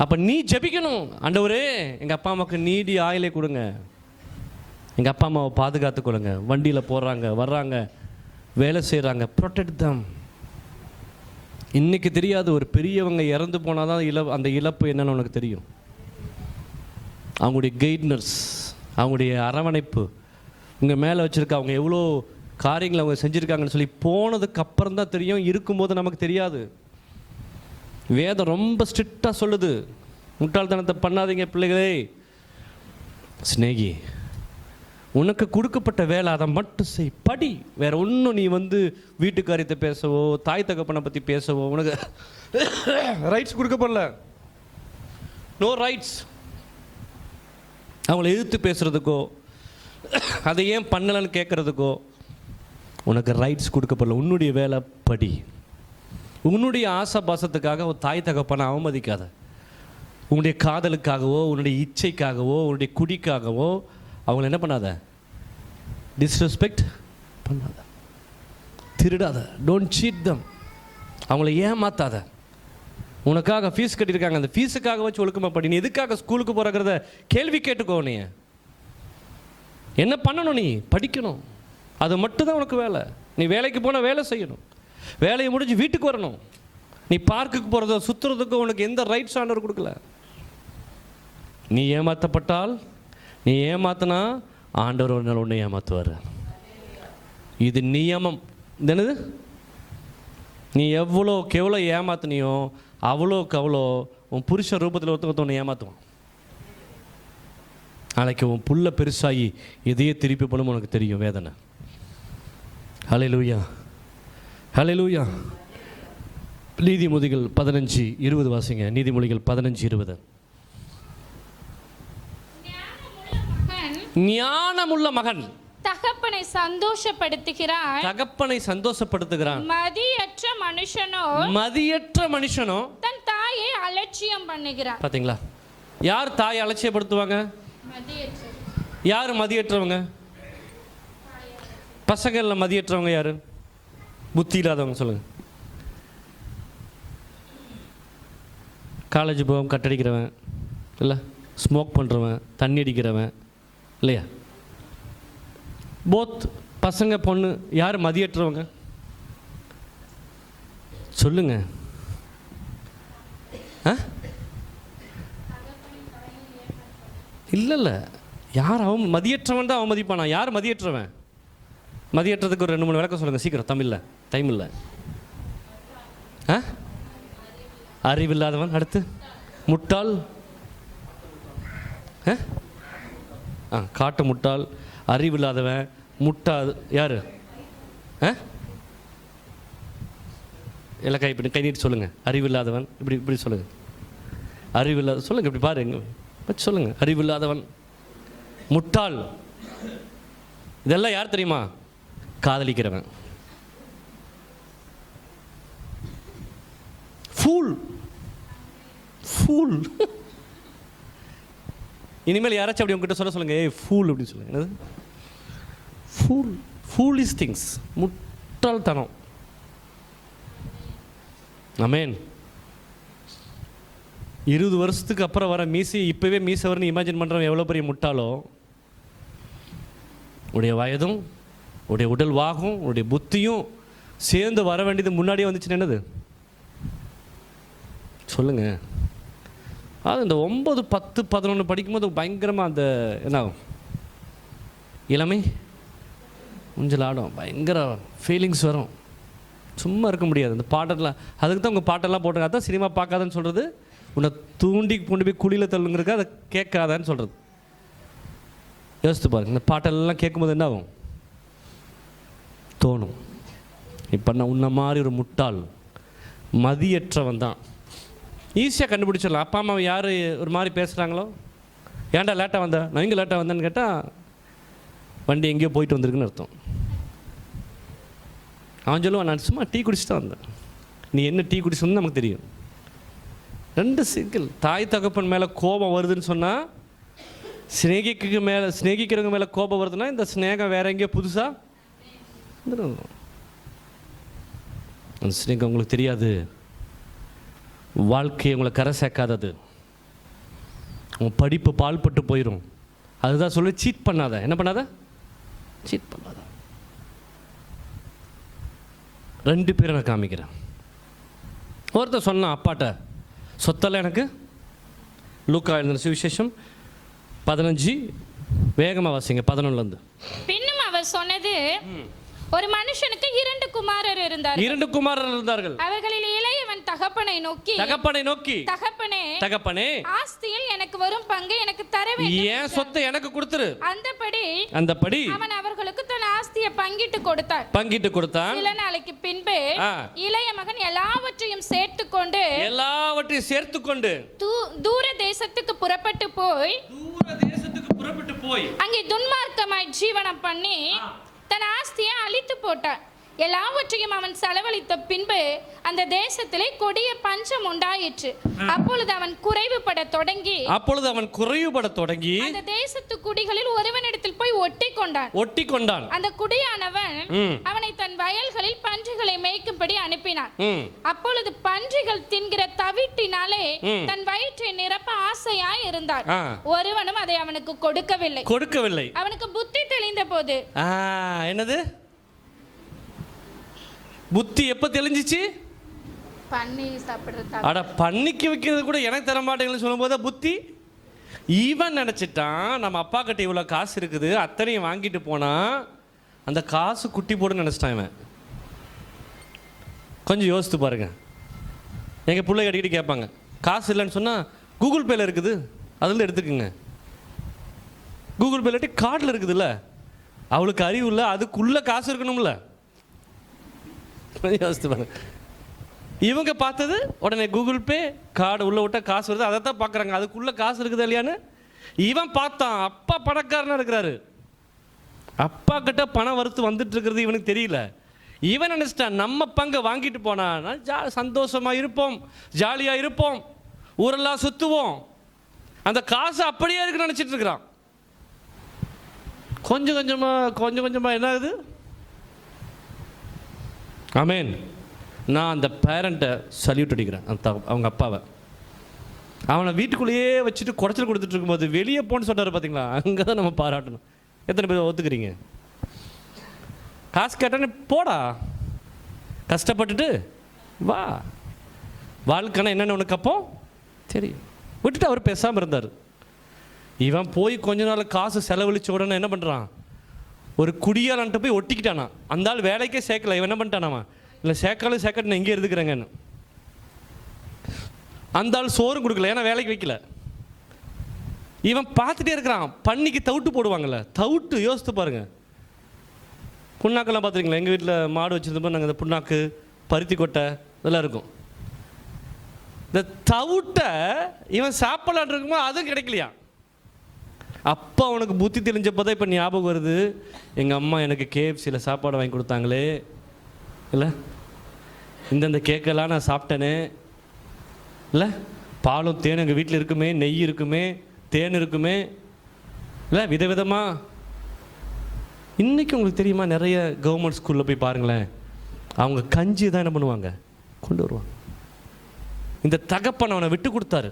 அப்போ நீ ஜெபிக்கணும், ஆண்டவரே எங்கள் அப்பா அம்மாவுக்கு நீடி ஆயிலே கொடுங்க, எங்கள் அப்பா அம்மாவை பாதுகாத்து கொடுங்க. வண்டியில் போடுறாங்க, வர்றாங்க, வேலை செய்கிறாங்க, ப்ரொடெக்ட் தம். இன்றைக்கி தெரியாது, ஒரு பெரியவங்க இறந்து போனால் தான் அந்த இழப்பு என்னன்னு உனக்கு தெரியும். அவங்களுடைய கைட்னஸ், அவங்களுடைய அரவணைப்பு, உங்கள் மேலே வச்சுருக்க அவங்க எவ்வளோ காரியங்களை அவங்க செஞ்சுருக்காங்கன்னு சொல்லி போனதுக்கு அப்புறம் தான் தெரியும். இருக்கும்போது நமக்கு தெரியாது. வேதம் ரொம்ப ஸ்ட்ரிக்டாக சொல்லுது, முட்டாள்தனத்தை பண்ணாதீங்க பிள்ளைகளே. சிநேகி, உனக்கு கொடுக்கப்பட்ட வேலை அதை மட்டும் செய், படி. வேற ஒன்றும் நீ வீட்டுக்காரியத்தை பேசவோ தாய் தகப்பனை பற்றி பேசவோ உனக்கு ரைட்ஸ் கொடுக்கப்படல. No rights. அவங்கள எதிர்த்து பேசுகிறதுக்கோ அதை ஏன் பண்ணலைன்னு கேட்குறதுக்கோ உனக்கு ரைட்ஸ் கொடுக்கப்படல. உன்னுடைய வேலை படி. உன்னுடைய ஆசை பாசத்துக்காக ஒரு தாய் தகப்பனை அவமதிக்காத. உன்னுடைய காதலுக்காகவோ உன்னுடைய இச்சைக்காகவோ உன்னுடைய குடிக்காகவோ அவங்கள என்ன பண்ணாத, டிஸ்ரெஸ்பெக்ட் பண்ணாத, திருடாத, டோன்ட் சீட் தம். அவங்கள ஏமாத்தாத. உனக்காக ஃபீஸ் கட்டியிருக்காங்க, அந்த ஃபீஸுக்காக வச்சு ஒழுக்கமாக படி. நீ எதுக்காக ஸ்கூலுக்கு போகிறத கேள்வி கேட்டுக்கோ. நீ என்ன பண்ணணும்? நீ படிக்கணும். அது மட்டும்தான் உனக்கு வேலை. நீ வேலைக்கு போனால் வேலை செய்யணும், வேலையை முடிஞ்சு வீட்டுக்கு வரணும். நீ பார்க்குக்கு போகிறதோ சுற்றுறதுக்கோ உனக்கு எந்த ரைட்ஸ் ஆண்டவர் கொடுக்கல. நீ ஏமாற்றப்பட்டால், நீ ஏமாத்தினா ஆண்டவர் ஒரு நாள் ஒன்று ஏமாற்றுவார். இது நியமம். என்னது? நீ எவ்வளோக்கு எவ்வளோ ஏமாத்தினியோ அவ்வளோக்கு அவ்வளோ உன் புருஷ ரூபத்தில் ஒருத்தவனை ஏமாற்றுவான். நாளைக்கு உன் புள்ள பெருசாகி எதையே திருப்பி பண்ணும் உனக்கு தெரியும் வேதனை. ஹல்லேலூயா, ஹல்லேலூயா. நீதிமொழிகள் 15:20 வாசிங்க. நீதிமொழிகள் 15:20. ஞானமுள்ள மகன் தகப்பனை சந்தோஷப்படுத்துகிறான். தகப்பனை சந்தோஷப்படுத்துகிறான். மதியற்ற மனுஷனோ தன் தாயை அலட்சியம் பண்ணுகிறான். பாத்தீங்களா? யார் தாயை அலட்சியப்படுத்துவாங்க? யார் மதியற்றவங்க? பசங்கள்ல மதியற்றவங்க யாரு? புத்தி இல்லாதவங்க சொல்லுங்க. காலேஜ் போவன், கட்டடிக்கிறவன், இல்லை ஸ்மோக் பண்ணுறவன், தண்ணி அடிக்கிறவன், இல்லையா? போத் பசங்க பொண்ணு யார் மதியற்றவங்க சொல்லுங்க. இல்லை யார் அவன் மதியற்றவன் தான் அவன் மதிப்பானா? யார் மதியற்றவன்? மதியற்றதுக்கு ஒரு 2-3 விளக்கம் சொல்லுங்கள் சீக்கிரம். தமிழில் டைம் இல்லை. அறிவில்லாதவன். அடுத்து முட்டாள். காட்டு முட்டாள், அறிவில்லாதவன், முட்டாள். யார்? எல்லாம் இப்படி கை நீட்டு சொல்லுங்கள். அறிவில்லாதவன். இப்படி சொல்லுங்கள். அறிவில்லாத சொல்லுங்கள். இப்படி பாருங்க, வச்சு சொல்லுங்கள். அறிவில்லாதவன், முட்டாள். இதெல்லாம் யார் தெரியுமா? காதலிக்கிறவன். ஃபூல். இனிமேல் யாராச்சும் அப்படி உங்ககிட்ட சொல்லுங்கள், ஏய் ஃபூல் அப்படின்னு சொல்லுங்கள். என்னது ஃபூலிஷ் திங்ஸ், முட்டாள்தனம். ஆமென். 20 வருஷத்துக்கு அப்புறம் வர மீசி இப்போவே மீசவர்னு இமேஜின் பண்ணுறவன் எவ்வளோ பெரிய முட்டாளோ, உடைய வயதும் உடைய உடல் வாகும் உடைய புத்தியும் சேர்ந்து வர வேண்டியது முன்னாடியே வந்துச்சுன்னு என்னது சொல்லுங்க. அது இந்த 9, 10, 11 படிக்கும்போது பயங்கரமாக அந்த என்ன ஆகும், இளமை ஊஞ்சல் ஆடும், பயங்கர ஃபீலிங்ஸ் வரும், சும்மா இருக்க முடியாது. அந்த பாட்டெல்லாம் அதுக்கு தான் உங்கள் பாட்டெல்லாம் போட்டுருங்க. அதான் சினிமா பார்க்காதன்னு சொல்கிறது, உன்னை தூண்டி கொண்டு போய் குழியில் தள்ளுங்கிறக்க அதை கேட்காதான்னு சொல்கிறது. யோசித்து பாருங்க, இந்த பாட்டெல்லாம் கேட்கும்போது என்ன ஆகும் தோணும், இப்போ நான் உன்ன மாதிரி ஒரு முட்டாள் மதியற்றவன் தான். ஈஸியாக கண்டுபிடிச்சிடலாம். அப்பா அம்மா யார் ஒரு மாதிரி பேசுகிறாங்களோ, ஏன்டா லேட்டாக வந்த, நான் இங்கே லேட்டாக வந்தேன்னு கேட்டால் வண்டி எங்கேயோ போயிட்டு வந்திருக்குன்னு அர்த்தம். அவன் சொல்லுவான், நான் சும்மா டீ குடிச்சு தான் வந்தேன். நீ என்ன டீ குடிச்சுன்னு நமக்கு தெரியும். 2 சிங்கிள். தாய் தகப்பன் மேலே கோபம் வருதுன்னு சொன்னால், ஸ்நேகிக்கிறவங்க மேலே கோபம் வருதுன்னா இந்த ஸ்நேகம் வேற எங்கேயோ புதுசாக அந்த ஸ்நேகம் உங்களுக்கு தெரியாது. வாழ்க்கையை உங்களை கரை சேர்க்காதது. உன் படிப்பு பால்பட்டு போயிடும். அதுதான் சொல்லி சீட் பண்ணாத. என்ன பண்ணாத? சீட் பண்ணாத. 2 பேரை நான் காமிக்கிறேன். ஒருத்தர் சொன்னான் அப்பாட்ட, சொத்தெல்லாம் எனக்கு. லூக்கா எழுதின சுவிசேஷம் 15 வேகமாக வாசிங்க 11லேருந்து. பின்னும் அவர் சொன்னது, ஒரு மனுஷனுக்கு 2 குமாரர் இருந்தார்கள். 2 குமாரர் இருந்தார்கள். அவர்களில் இளையவன் தகப்பனை நோக்கி, தகப்பனே, ஆஸ்தியில் எனக்கு வரும் பங்கு எனக்கு தர வேண்டும், ஏன் சொத்தை எனக்கு கொடுத்துரு. அந்தபடி அவன் அவர்களுக்கு தன் ஆஸ்தியை பங்கிட்டு கொடுத்தான். சில நாளைக்கு பின்பு இளைய மகன் எல்லாவற்றையும் சேர்த்து கொண்டு தூர தேசத்துக்கு புறப்பட்டு போய் அங்கே துன்மார்க்கமாய் ஜீவனம் பண்ணி தன் ஆஸ்தியை அழித்து போட்டான். எல்லாவற்றையும் அவன் செலவழித்த பின்பு அந்த தேசத்திலே கொடிய பஞ்சம் உண்டாயிற்று. அப்பொழுது அவன் குறைவுபட தொடங்கி அந்த தேசத்து குடிகளில் ஒருவனிடத்தில் போய் ஒட்டி கொண்டான். அந்த குடியானவன் அவனை தன் வயல்களில் பன்றிகளை மேய்க்கும்படி அனுப்பினான். அப்பொழுது பன்றிகள் தின்கிற தவிட்டினாலே தன் வயிற்றை நிரப்ப ஆசையாய் இருந்தான். ஒருவனும் அதை அவனுக்கு கொடுக்கவில்லை. அவனுக்கு புத்தி தெளிந்த போது, என்னது புத்தி எப்போ தெளிஞ்சிச்சு? பண்ணி சாப்பிடுறது. அட பண்ணிக்கு வைக்கிறது கூட எனக்கு தர மாட்டேங்கன்னு சொல்லும்போது புத்தி. ஈவன் நினச்சிட்டான், நம்ம அப்பா கிட்ட இவ்வளோ காசு இருக்குது, அத்தனையும் வாங்கிட்டு போனால் அந்த காசு குட்டி போடுன்னு நினச்சிட்டான் இவன். கொஞ்சம் யோசித்து பாருங்க. எங்கள் பிள்ளை அடிக்கடி கேட்பாங்க, காசு இல்லைன்னு சொன்னால் கூகுள் பேல இருக்குது, அதில் எடுத்துக்குங்க. கூகுள் பேல கார்டில் இருக்குதுல்ல, அவளுக்கு அறிவு இல்லை, அதுக்குள்ளே காசு இருக்கணும்ல. யோசித்து பாருங்க. இவங்க பார்த்தது உடனே கூகுள் பே கார்டு உள்ள விட்டா காசு வருது, அதை தான் பார்க்குறாங்க, அதுக்குள்ளே காசு இருக்குது இல்லையான்னு. இவன் பார்த்தான், அப்பா பணக்காரனாக இருக்கிறாரு, அப்பா கிட்ட பணம் வறுத்து வந்துட்டு இருக்கிறது இவனுக்கு தெரியல. இவன் நினச்சிட்டான், நம்ம பங்கை வாங்கிட்டு போனா சந்தோஷமாக இருப்போம், ஜாலியாக இருப்போம், ஊரெல்லாம் சுற்றுவோம், அந்த காசு அப்படியே இருக்குன்னு நினச்சிட்டு இருக்கிறான். கொஞ்சம் கொஞ்சமாக என்ன ஆகுது? ஆமேன். நான் அந்த பேரண்ட்டை சல்யூட் அடிக்கிறேன், அவங்க அப்பாவை. அவனை வீட்டுக்குள்ளேயே வச்சுட்டு குடைச்சல் கொடுத்துட்டு இருக்கும்போது வெளியே போன்னு சொன்னார் பார்த்தீங்களா, அங்கே தான் நம்ம பாராட்டணும். எத்தனை பேர் ஒத்துக்கிறீங்க? காசு கேட்டானே போடா, கஷ்டப்பட்டுட்டு வா, வாழ்க்கைனா என்னென்ன உனக்கு அப்போ சரி விட்டுட்டு அவர் பேசாமல் இருந்தார். இவன் போய் கொஞ்ச நாள் காசு செலவழிச்ச உடனே என்ன பண்ணுறான், ஒரு குடியாளன்ட்டு போய் ஒட்டிக்கிட்டானா. அந்த ஆள் வேலைக்கே சேர்க்கல, இவன் என்ன பண்ணிட்டானாமா, இல்லை சேர்க்கட்டு நான் இங்கே இருந்துக்கிறேங்கன்னு. அந்த ஆள் சோறும் கொடுக்கல, ஏன்னா வேலைக்கு வைக்கல. இவன் பார்த்துட்டே இருக்கிறான். பண்ணிக்கு தவிட்டு போடுவாங்கள்ல, தவிட்டு யோசித்து பாருங்க. புண்ணாக்கெல்லாம் பார்த்துருக்கீங்களா? எங்கள் வீட்டில் மாடு வச்சுருந்தப்போ நாங்கள் இந்த புண்ணாக்கு, பருத்தி கொட்டை இதெல்லாம் இருக்கும். இந்த தவிட்டை இவன் சாப்பிடலான் இருக்கும்போது அதுவும் கிடைக்கலையா. அப்போ அவனுக்கு புத்தி தெரிஞ்சப்போ தான் இப்போ ஞாபகம் வருது, எங்கள் அம்மா எனக்கு KFCயில் சாப்பாடு வாங்கி கொடுத்தாங்களே, இல்லை இந்தந்த கேக்கெல்லாம் நான் சாப்பிட்டேனே, இல்லை பாலும் தேனும் எங்கள் வீட்டில் இருக்குமே, நெய் இருக்குமே, தேன் இருக்குமே, இல்லை விதவிதமாக. இன்றைக்கி உங்களுக்கு தெரியுமா, நிறைய கவர்மெண்ட் ஸ்கூலில் போய் பாருங்களேன், அவங்க கஞ்சி தான் என்ன பண்ணுவாங்க, கொண்டு வருவாங்க. இந்த தகப்பன் அவனை விட்டு கொடுத்தாரு.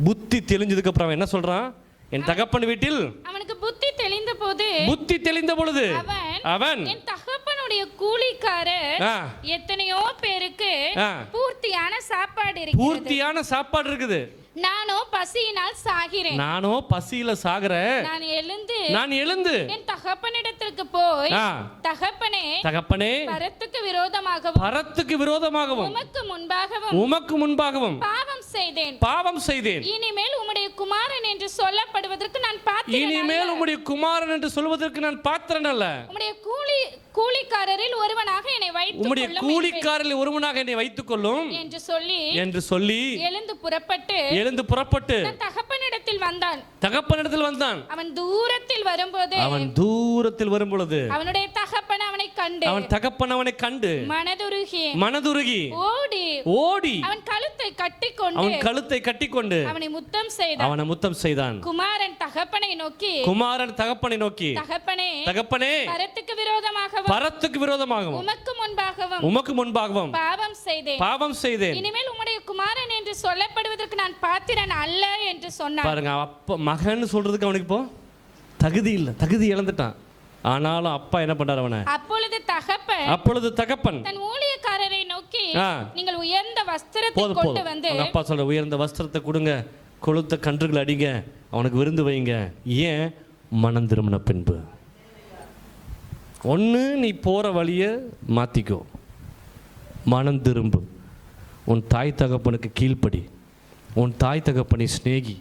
புத்தி தெளிஞ்சதுக்கு அவன் என்ன சொல்றான், என் தகப்பன் வீட்டில் அவனுக்கு புத்தி தெளிந்த பொழுது அவன் என் தகப்பனுடைய கூலிக்காரர் எத்தனையோ பேருக்கு பூர்த்தியான சாப்பாடு இருக்குது, நானோ பசியினால் சாகிறேன், நானோ பசியில சாகிறேன், நான் எழுந்து என் தகப்பனிடத்திற்கு போய் தகப்பனே பரத்துக்கு விரோதமாகவும் உமக்கு முன்பாகவும் பாவம் செய்தேன், இனிமேல் உம்முடைய குமாரன் என்று சொல்லப்படுவதற்கு நான் பாத்திரன் அல்ல, உம்முடைய கூலிக்காரரில் ஒருவனாக என்னை வைத்துக் கொள்ளும் என்று சொல்லி எழுந்து புறப்பட்டு தகப்பனிடத்தில் வந்தான். அவன் தூரத்தில் வரும்பொழுது அவனுடைய தகப்பன் அவனை கண்டு மனதுருகி ஓடி அவன் கழுத்தை கட்டிக்கொண்டு அவனை முத்தம் செய்தான். குமாரன் தகப்பனை நோக்கி தகப்பனே பரத்துக்கு விரோதமாகவும் உமக்கு முன்பாகவும் பாவம் செய்தேன், இனிமேல் உம்முடைய குமாரன் என்று சொல்லப்படுவதற்கு நான் பாத்திரன் அல்ல என்று சொன்னான். பாருங்க, அப்பா மகன் சொல்றதுக்கு அவனுக்கு இப்போ தகுதி இழந்துட்டான். ஆனாலும் அப்பா என்ன பண்றாரு அவனை, அப்பொழுது தகப்பன் தன் ஊழியக்காரரை நோக்கி நீங்கள் உயர்ந்த வஸ்திரத்தை கொண்டு வந்து, அப்பா சொல்ற உயர்ந்த வஸ்திரத்தை கொடுங்க, கொளுத்த கன்றுகள் அடிங்க, அவனுக்கு விருந்து வைங்க. ஏன்? மனம் திரும்பின பின்பு. ஒன்று நீ போகிற வழியை மாற்றிக்கோ, மனம் திரும்பு, உன் தாய் தகப்பனுக்கு கீழ்ப்படி, உன் தாய் தகப்பனை ஸ்நேகி,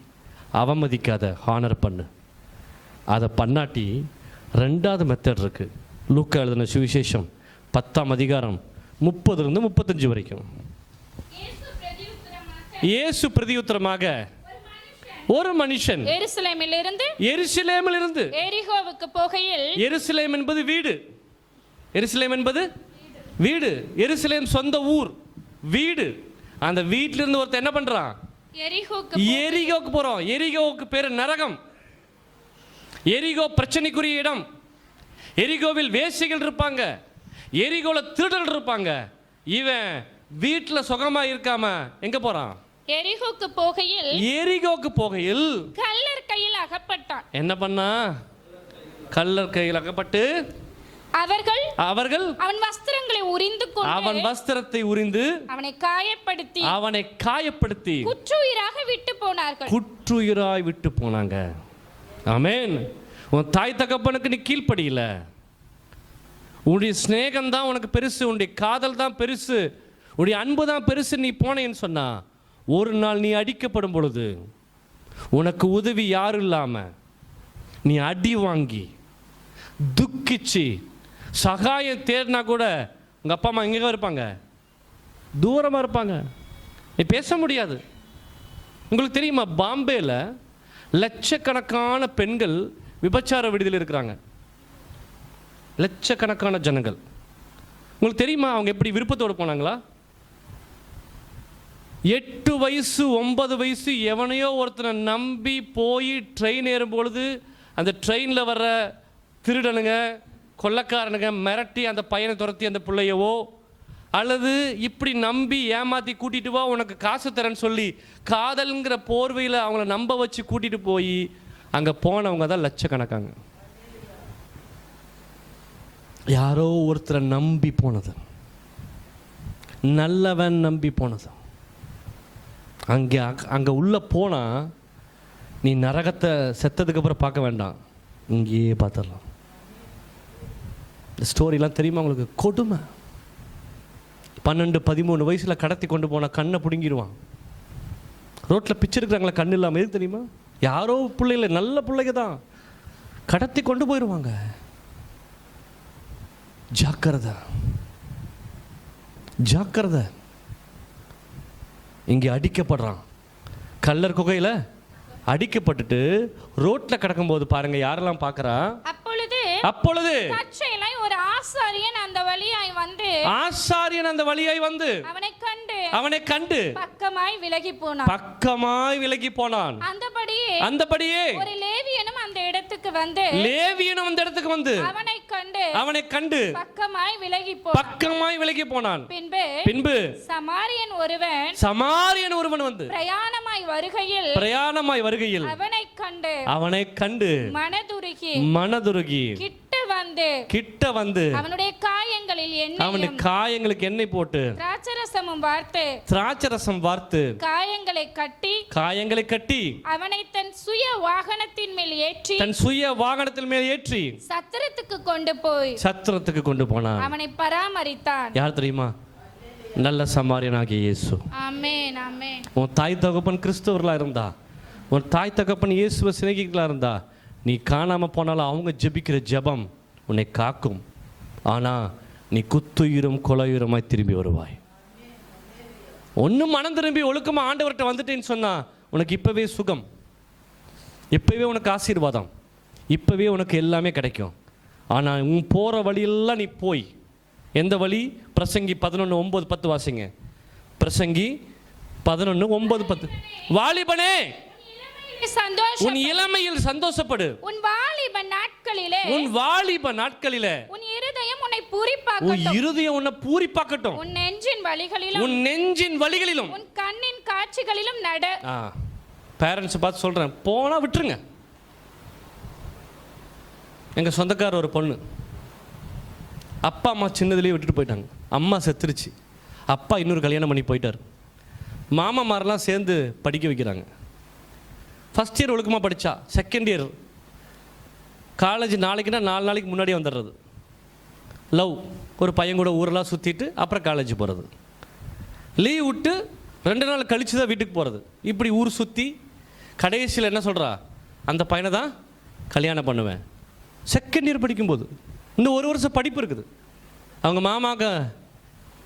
அவமதிக்காத, ஹானர் பண்ணு. அதை பண்ணாட்டி ரெண்டாவது மெத்தட் இருக்குது. லூக்கா எழுதின சுவிசேஷம் 10ஆம் அதிகாரம் 30-35 வரைக்கும். இயேசு பிரதியுத்தரமாக, ஒரு மனுஷன் எருசலேமிலிருந்து எரிகோவுக்கு போகையில், எருசலேம் என்பது வீடு, எருசலேம் சொந்த ஊர், வீடு. அந்த வீட்டிலிருந்து ஒருத்தர் என்ன பண்றான், எரிகோவுக்கு போறோம். எரிகோவுக்கு பேரு நரகம். எரிகோ பிரச்சனைக்குரிய இடம். எரிகோவில் வேசிகள் இருப்பாங்க, எரிகோல திருடர்கள் இருப்பாங்க. இவன் வீட்டில் சுகமா இருக்காம எங்க போறான், எரிகோவுக்கு போகையில் கள்ளர் கையில் அகப்பட்டான். என்ன பண்ணா, கள்ளர் கையில் அகப்பட்டு அவர்கள் அவன் வஸ்திரங்களை உரிந்து கொண்டு, அவன் வஸ்திரத்தை உரிந்து அவனை காயப்படுத்தி குற்றுயிராய் விட்டு போனாங்க. ஆமென். உன் தாய் தகப்பனுக்கு நீ கீழ்ப்படியில, உன்னுடைய ஸ்நேகம் தான் உனக்கு பெருசு, உன்னுடைய காதல் தான் பெருசு, உன்னுடைய அன்பு தான் பெருசு, நீ போனேன்னு சொன்னா, ஒரு நாள் நீ அடிக்கப்படும் பொழுது, உனக்கு உதவி யாரும் இல்லாம நீ அடி வாங்கி துக்கிச்சு சகாயம் தேடினா கூட உங்க அப்பா அம்மா எங்கே இருப்பாங்க, தூரமாக இருப்பாங்க, நீ பேச முடியாது. உங்களுக்கு தெரியுமா, பாம்பேல லட்சக்கணக்கான பெண்கள் விபச்சார விடுதியில் இருக்கிறாங்க. லட்சக்கணக்கான ஜனங்கள். உங்களுக்கு தெரியுமா அவங்க எப்படி விருப்பத்தோடு போனாங்களா? 8 வயசு 9 வயசு எவனையோ ஒருத்தனை நம்பி போய் ட்ரெயின் ஏறும் பொழுது அந்த ட்ரெயினில் வர்ற திருடனுங்க, கொள்ளக்காரனுங்க மிரட்டி அந்த பையனை துரத்தி அந்த பிள்ளையவோ, அல்லது இப்படி நம்பி ஏமாற்றி கூட்டிகிட்டு வா உனக்கு காசு தரேன்னு சொல்லி காதல்ங்கிற போர்வையில் அவங்கள நம்ப வச்சு கூட்டிகிட்டு போய் அங்கே போனவங்க தான் லட்சக்கணக்காங்க. யாரோ ஒருத்தரை நம்பி போனது, நல்லவன் நம்பி போனது. அங்கே உள்ளே போனால் நீ நரகத்தை செத்ததுக்கப்புறம் பார்க்க வேண்டாம், இங்கேயே பார்த்துடலாம். இந்த ஸ்டோரிலாம் தெரியுமா உங்களுக்கு? கொடுமை. 12-13 வயசில் கடத்தி கொண்டு போனால் கண்ணை பிடுங்கிடுவான். ரோட்டில் பிச்சு இருக்கிறாங்களா கண் இல்லாமல், எது தெரியுமா? யாரோ பிள்ளைங்கள, நல்ல பிள்ளைங்க தான், கடத்தி கொண்டு போயிடுவாங்க. ஜாக்கிரதை, ஜாக்கிரதை. இங்கே அடிக்கப்படுறான், கல்லர் குகையில் அடிக்கப்பட்டுட்டு ரோட்டில் கிடக்கும்போது பாருங்க யாரெல்லாம் பார்க்கறா. அப்பொழுது ஒரு ஆசாரியன் அந்த வழியாய் வந்து அவனை கண்டு பக்கமாய் விலகி போனான். அந்தபடியே ஒரு லேவியனும் அந்த இடத்துக்கு வந்து அவனை கண்டு பக்கமாய் விலகி போனான். பின்பு சமாரியன் ஒருவன் வந்து பிரயாணமாய் வருகையில் அவனை கண்டு மனதுருகி கிட்ட வந்து அவனுடைய காயங்களுக்கு எண்ணெய் போட்டு திராட்சரசம் வார்த்து காயங்களை கட்டி அவனை தன் சுய வாகனத்தின் மேல் ஏற்றி சத்திரத்துக்கு கொண்டு போனான். அவனை பராமரித்தான். யார் தெரியுமா? நல்ல சமாரியனாகிய இயேசு. ஆமென், ஆமென். உன் தாய் தகப்பன் கிறிஸ்தவர்களா இருந்தா, உன் தாய் தகப்பன் இயேசுவை சிநேகிகளா இருந்தா, நீ காணாம போனாலும் அவங்க ஜெபிக்கிற ஜெபம் உன்னை காக்கும். ஆனா நீ குத்துயிரும் கொலையுரமாய் திரும்பி வருவாய். ஒன்னும் மனம் திரும்பி ஒழுக்கமா ஆண்டவர்கிட்ட வந்துட்டேன்னு சொன்னா உனக்கு இப்பவே சுகம், இப்பவே உனக்கு ஆசீர்வாதம், இப்பவே உனக்கு எல்லாமே கிடைக்கும். ஆனா உன் போற வழியெல்லாம் நீ போய், எந்த வழி? பிரசங்கி 11:9-10 வாசிங்க. பிரசங்கி 11:9-10. வாலிபனே, உன் இளமையில் சந்தோஷப்படு. உன் வாலிப நாட்களிலே உன் இருதயம் உன்னை பூரிப்பாக்கட்டும். உன் நெஞ்சின் வழிகளிலும் உன் கண்ணின் காட்சிகளிலும் நட. பேரண்ட்ஸ் பார்த்து சொல்றேன், போனா விட்டுருங்க. எங்க சொந்தக்கார ஒரு பொண்ணு, அப்பா அம்மா சின்னதுலேயே விட்டுட்டு போயிட்டாங்க. அம்மா செத்துருச்சு, அப்பா இன்னொரு கல்யாணம் பண்ணி போயிட்டார். மாமாமாரெலாம் சேர்ந்து படிக்க வைக்கிறாங்க. ஃபஸ்ட் இயர் ஒழுக்கமாக படித்தா, செகண்ட் இயர் காலேஜ் நாளைக்குன்னா 4 நாளைக்கு முன்னாடியே வந்துடுறது. லவ், ஒரு பையன் கூட ஊரெல்லாம் சுற்றிட்டு அப்புறம் காலேஜ் போகிறது. லீவ் விட்டு 2 நாள் கழித்து தான் வீட்டுக்கு போகிறது. இப்படி ஊர் சுற்றி கடைசியில் என்ன சொல்கிறா? அந்த பையனை தான் கல்யாணம் பண்ணுவேன். செகண்ட் இயர் படிக்கும்போது இன்னும் 1 வருஷம் படிப்பு இருக்குது. அவங்க மாமாக்க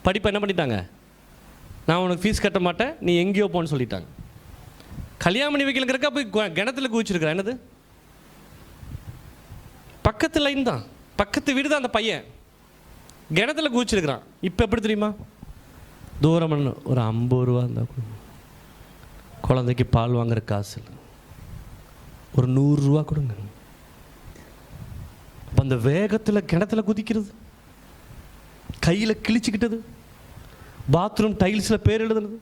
படிப்பை என்ன பண்ணிட்டாங்க? நான் உனக்கு ஃபீஸ் கட்ட மாட்டேன், நீ எங்கேயோ போன்னு சொல்லிட்டாங்க. கல்யாணம் பண்ணி வைக்கலங்கிறக்கா போய் கிணத்துல குதிச்சிருக்கிறேன். என்னது? பக்கத்து லைன் தான், பக்கத்து வீடு தான். அந்த பையன் கிணத்துல குதிச்சிருக்கிறான். இப்போ எப்படி தெரியுமா? தூரம் ஒரு 50 ரூபா இருந்தால் குழந்தைக்கு பால் வாங்குற காசு இல்லை, ஒரு 100 ரூபா கொடுங்க. அப்போ அந்த வேகத்தில் கிணத்துல குதிக்கிறது, கையில் கிழிச்சிக்கிட்டது, பாத்ரூம் டைல்ஸில் பேர் எழுதுனது,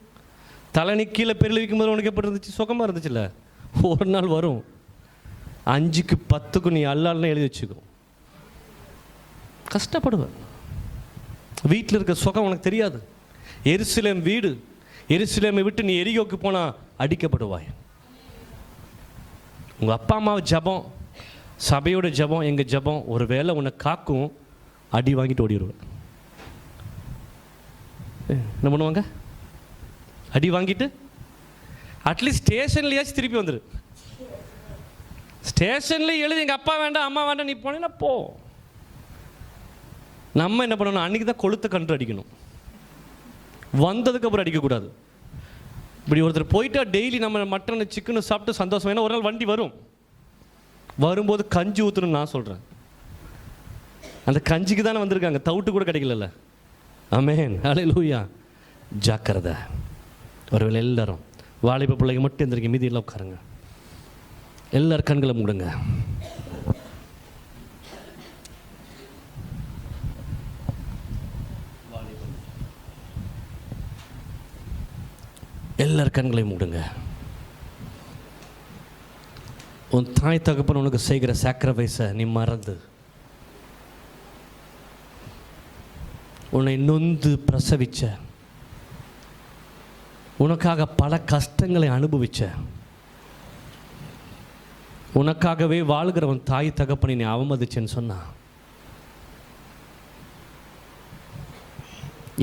தலைனி கீழே பேர் எழுதிக்கும் உனக்கு எப்படி இருந்துச்சு? சுகமாக இருந்துச்சுல்ல? ஒரு நாள் வரும் 5க்கு 10க்கு நீ அல்லால்னு எழுதி வச்சுக்கோ, கஷ்டப்படுவேன். வீட்டில் இருக்க சுகம் உனக்கு தெரியாது. எருசலேம் வீடு, எருசலேமை விட்டு நீ எரிகோக்கு போனால் அடிக்கப்படுவாய். உங்கள் அப்பா அம்மாவை ஜபம், சபையோட ஜபம், எங்கள் ஜபம் ஒரு வேளை உன்னை காக்கும். அடி வாங்கிட்டு ஓடிடுவேன். என்ன பண்ணுவாங்க? அடி வாங்கிட்டு அட்லீஸ்ட் ஸ்டேஷன்லையாச்சும் திருப்பி வந்துடு. ஸ்டேஷன்லேயே எழுதி எங்கள் அப்பா வேண்டாம் அம்மா வேண்டாம் நீ போனேன்னா போ. நம்ம என்ன பண்ணணும்? அன்றைக்கி தான் கொளுத்த கன்று அடிக்கணும், வந்ததுக்கப்புறம் அடிக்கக்கூடாது. இப்படி ஒருத்தர் போயிட்டா டெய்லி நம்ம மட்டன் சிக்கன் சாப்பிட்டு சந்தோஷம். ஏன்னா ஒரு நாள் வண்டி வரும், வரும்போது கஞ்சி ஊற்றணும்னு நான் சொல்கிறேன். அந்த கஞ்சிக்கு தானே வந்திருக்காங்க, தவிட்டு கூட கிடைக்கல. ஆமென், ஹல்லேலூயா. ஜாக்கிரதை. ஒருவேளை எல்லாரும் வாலிப பிள்ளைங்க மட்டும் எந்திரிக்க, மீதி எல்லாம் உட்காருங்க. எல்லாரும் கண்களை மூடுங்க. எல்லாரும் கண்களை மூடுங்க. உன் தாய் தகப்பன் உனக்கு செய்கிற சாக்ரிஃபைஸை நீ மறந்து, உன்னை நொந்து பிரசவிச்ச, உனக்காக பல கஷ்டங்களை அனுபவிச்ச, உனக்காகவே வாழ்கிறவன் தாய் தகப்பனை நீ அவமதிச்சேன்னு சொன்னா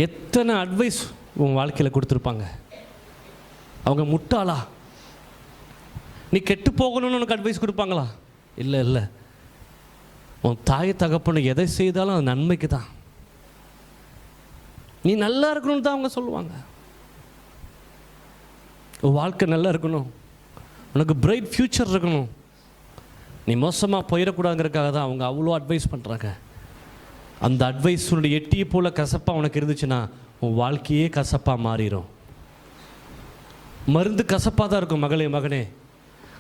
எத்தனை அட்வைஸ் உன் வாழ்க்கையில் கொடுத்துருப்பாங்க. அவங்க முட்டாளா? நீ கெட்டு போகணும்னு உனக்கு அட்வைஸ் கொடுப்பாங்களா? இல்லை இல்லை. உன் தாய் தகப்பனை எதை செய்தாலும் அது நன்மைக்கு தான். நீ நல்லா இருக்கணும்னு தான் அவங்க சொல்லுவாங்க. உன் வாழ்க்கை நல்லா இருக்கணும், உனக்கு பிரைட் ஃப்யூச்சர் இருக்கணும், நீ மோசமாக போயிடக்கூடாதுங்கிறதுக்காக தான் அவங்க அவ்வளோ அட்வைஸ் பண்ணுறாங்க. அந்த அட்வைஸ் உன்னுடைய எட்டியை போல் கசப்பாக உனக்கு இருந்துச்சுன்னா உன் வாழ்க்கையே கசப்பாக மாறிடும். மருந்து கசப்பாக தான் இருக்கும் மகளே மகனே,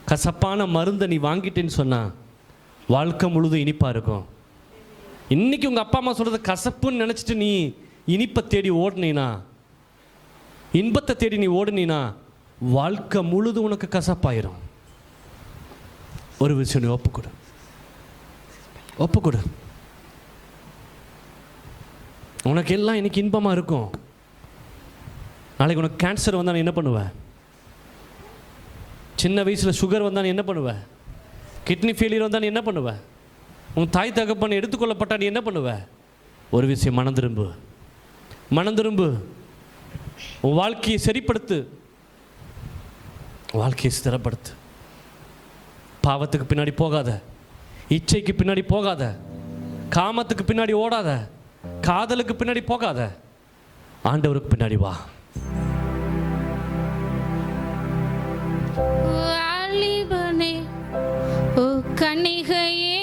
கசப்பான மருந்தை நீ வாங்கிட்டேன்னு சொன்னா வாழ்க்கை முழுதும் இனிப்பாக இருக்கும். இன்னைக்கு உங்கள் அப்பா அம்மா சொல்கிறது கசப்புன்னு நினச்சிட்டு நீ இனிப்பை தேடி ஓடுனீனா, இன்பத்தை தேடி நீ ஓடுனீனா வாழ்க்கை முழுதும் உனக்கு கசப்பாயிரும். ஒரு விஷயம் நீ ஒப்புக்கொடு, ஒப்புக்கொடு. உனக்கு எல்லாம் இன்னைக்கு இன்பமாக இருக்கும். நாளைக்கு உனக்கு கேன்சர் வந்தால் நீ என்ன பண்ணுவ? சின்ன வயசில் சுகர் வந்தால் நீ என்ன பண்ணுவ? கிட்னி ஃபெயிலியர் வந்தால் நீ என்ன பண்ணுவ? உன் தாய் தகப்பன் எடுத்துக்கொள்ளப்பட்டா நீ என்ன பண்ணுவ? ஒரு விஷயம், மனம் திரும்பு, மனம் திரும்பு. உன் வாழ்க்கையை சரிப்படுத்து, வாழ்க்கையை ஸ்திரப்படுத்து. பாவத்துக்கு பின்னாடி போகாத, இச்சைக்கு பின்னாடி போகாத, காமத்துக்கு பின்னாடி ஓடாத, காதலுக்கு பின்னாடி போகாத, ஆண்டவருக்கு பின்னாடி வா. வாலிபனே ஓ கன்னிகையே,